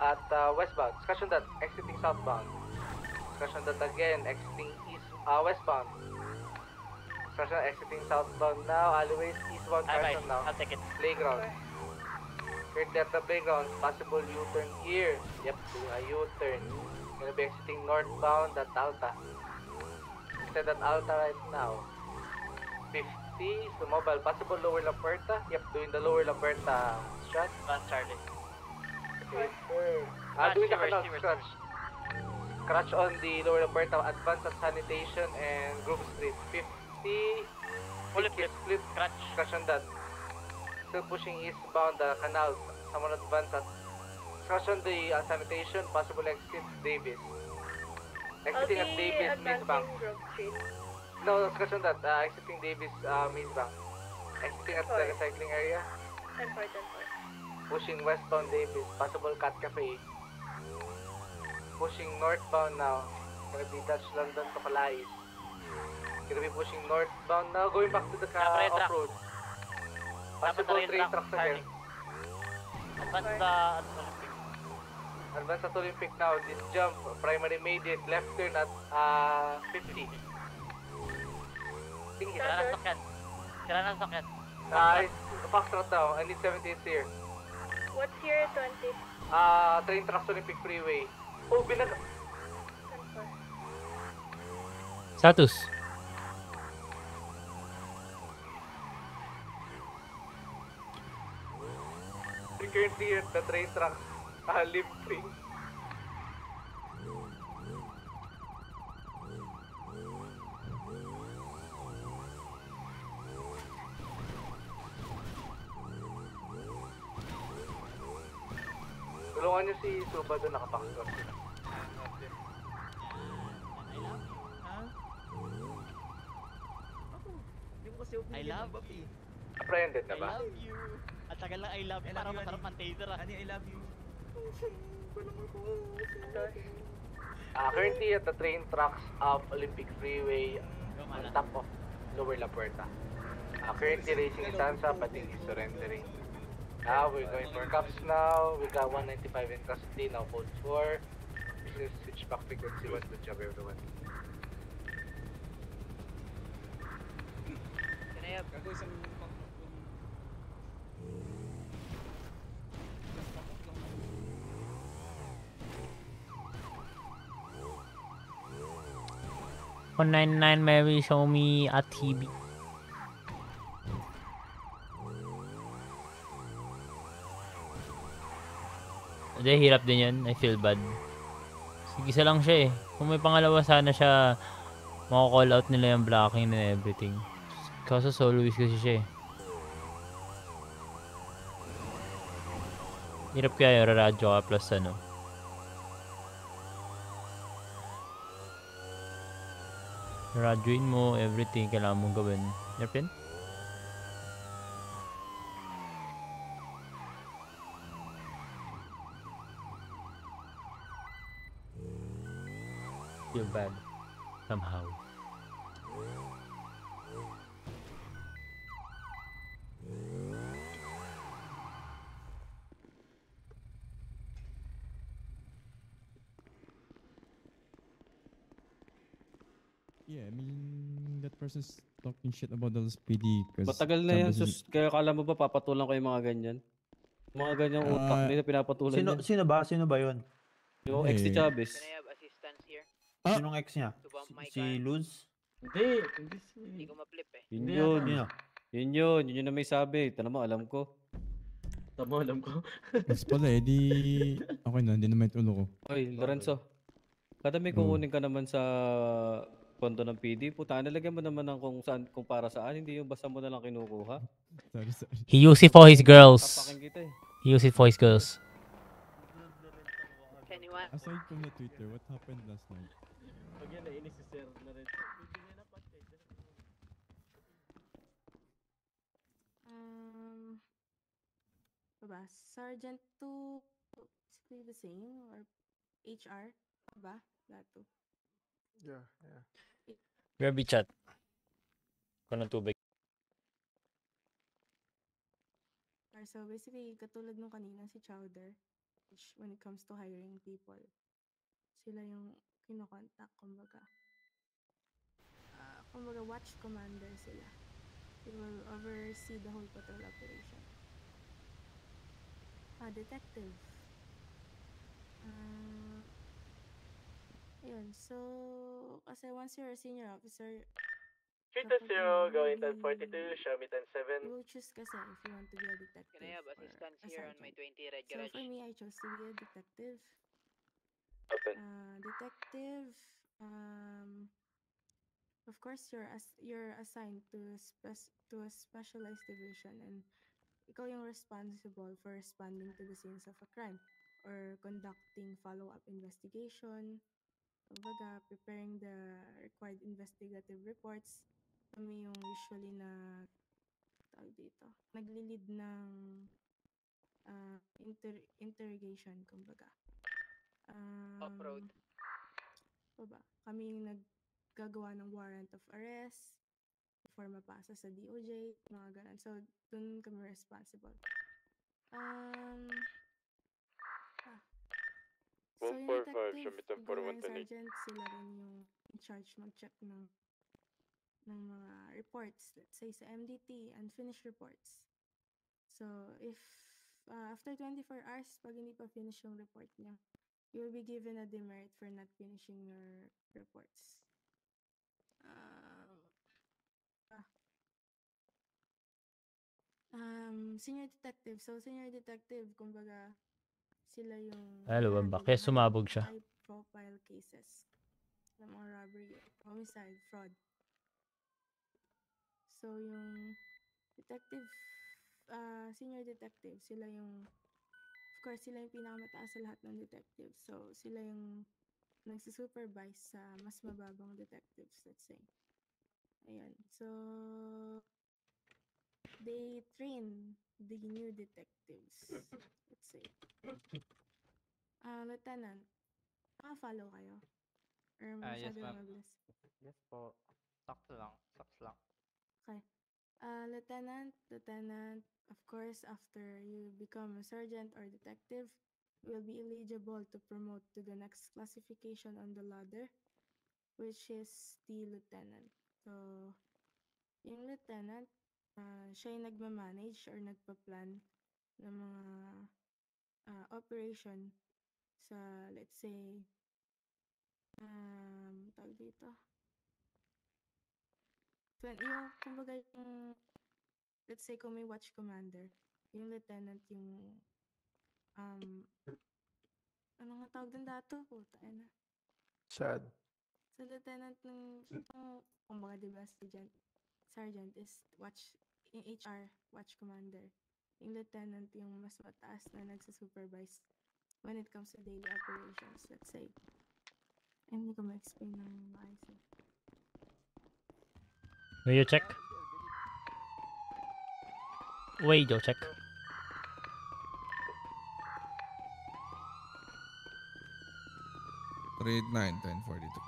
at westbound. Scratch on that, exiting southbound. Scratch on that again, exiting westbound. Scratch on exiting southbound now, alleyways eastbound. Scratch on now. I'll take it. Playground. Currently at the playground, possible U-turn here. Yep, doing a U-turn. Gonna be exiting northbound at Alta. Instead at Alta right now. 50 is the mobile. Possible lower La Puerta. Yep, doing the lower La Puerta strat. Charlie. Okay, doing the canal scratch. Scratch on the lower La Puerta. Advance at Sanitation and Grove Street. 50. Fully flip. Scratch on that. Still pushing eastbound the canal. Someone advance at scratch on the Sanitation. Possible exit Davis. Exiting at Davis Maze Bank. Grove Street. No, scratch on that. Exiting Davis Maze Bank. Exiting at the recycling area. 10-4. Pushing westbound Davis. Possible Cat Cafe. Pushing northbound now. Gonna be Dutch London to Calais. Gonna be pushing northbound now. Going back to the off-road. Possible train tracks again. Advance at Olympic now. This jump, primary made it. Left turn at 50. Sira ng sakyan. Foxtrot now. I need 78 here. What's here 20? Train tracks Olympic Freeway. Oh, Status. Currently at the train tracks. Limping. Tulungan niyo si Suba doon, nakapaksot. I love you. Apprehended na ba? I love you. At tagal lang I love you para masarap ang taser ah. I love you. Currently at the train tracks of Olympic Freeway on top of Lower La Puerta. Currently racing in Sansa, but he's surrendering. Now we're going for cops now. We got 195 in custody, now code 4. This is switchback frequency 1. Good job everyone. Gago isang $199 Mary, show me a TV. Hindi, hirap din yan. I feel bad. Sige, isa lang siya eh. Kung may pangalawa sana siya, mako-call out nila yung blocking and everything. Kaso soloist kasi siya eh. Hirap kaya yung radyo ka plus ano. Radyoin mo, everything kailangan mong gawin. Hirap yun? Feel bad. Somehow. Yeah, I mean, that person's talking shit about the LSPD because... Matagal na yan, sus. Kaya kala mo ba papatulan ko yung mga ganyan? Mga ganyang utak nila pinapatulan Sino, yan. sino ba? Sino ba yun? Yung ex ni Chavez. Sinong ex niya? Si Luz? Hindi. Hindi ko ma-flip eh. Yun Hindi yun. yata. Yun yun. Yun yun na may sabi. Tanong mo, alam ko. Tama, alam ko. Mas pala eh, di... Okay na, hindi naman itulo ko. Oy, Lorenzo. Kada may kukunin ka naman sa konto ng PD, puta, nalagyan mo naman ng kung saan, kung para saan, hindi yung basta mo na lang kinukuha. Sorry, sorry. He used it for his girls. Tapakin kita eh. He used it for his girls. Aside from the Twitter, what happened last night? Pag yan, nainis si Sir Lorenzo. Ba? Sergeant 2 is the same or HR? Ba? That too. Yeah, yeah. Grabe chat. Ko ng tubig. So basically, katulad nung kanina si Chowder, which when it comes to hiring people, sila yung kinokontak, kumbaga. Kumbaga watch commander sila. They will oversee the whole patrol operation. Detective. Ayun, so, kasi once you're a senior officer, 310, going 1042, show me 107. you will choose kasi if you want to be a detective. Can I have or assistance a here on my sergeant. 20 red So garage? for me, I chose to be a detective. Open. Detective, of course, you're assigned to a specialized division, and ikaw yung responsible for responding to the scenes of a crime or conducting follow-up investigation. Kumbaga, preparing the required investigative reports. Kami yung usually nagli-lead ng interrogation, kumbaga. Off-road. Kami yung naggagawa ng warrant of arrest before mapasa sa DOJ, mga ganun. So, dun kami responsible. So, yung 145, show detective, me 1041 yung 28. sergeant, sila rin yung in charge mag-check ng mga reports, let's say sa MDT, unfinished reports. So, if after 24 hours, pag hindi pa finish yung report niya, you will be given a demerit for not finishing your reports. Senior detective. So, senior detective, kumbaga, sila yung Ba? Kaya sumabog siya. high-profile cases ng mga robbery, homicide, fraud. So, yung detective, senior detective, sila yung, of course, sila yung pinakamataas sa lahat ng detective. So, sila yung nagsusupervise sa mas mababang detectives, let's say. Ayan. So, they train the new detectives, let's say. Lieutenant, follow kayo? Or Yes, masyado ma'am. mabilis? Yes po. Stocks lang. Okay. Lieutenant, of course, after you become a sergeant or detective, you will be eligible to promote to the next classification on the ladder, which is the lieutenant. So, yung lieutenant, siya yung nagmamanage or nagpa-plan ng mga operation sa, let's say, tawag dito. So, yung, kumbaga yung, let's say kung may watch commander, yung lieutenant yung, ano nga tawag din dato? Puta, na. Sad. So, lieutenant ng, kumbaga diba, sergeant is yung HR, watch commander. Yung lieutenant yung mas mataas na nagsusupervise when it comes to daily operations, let's say. Hindi ko ma-explain ng maayos. Will you check? Wait, you check. Grade 9, 1042.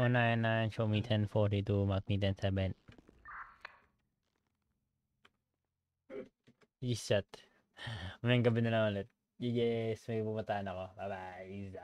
Oh, 99, show me 1042, mark me 107. Reset. Mamayang gabi na lang ulit. Yes, may pumataan ako. Bye-bye.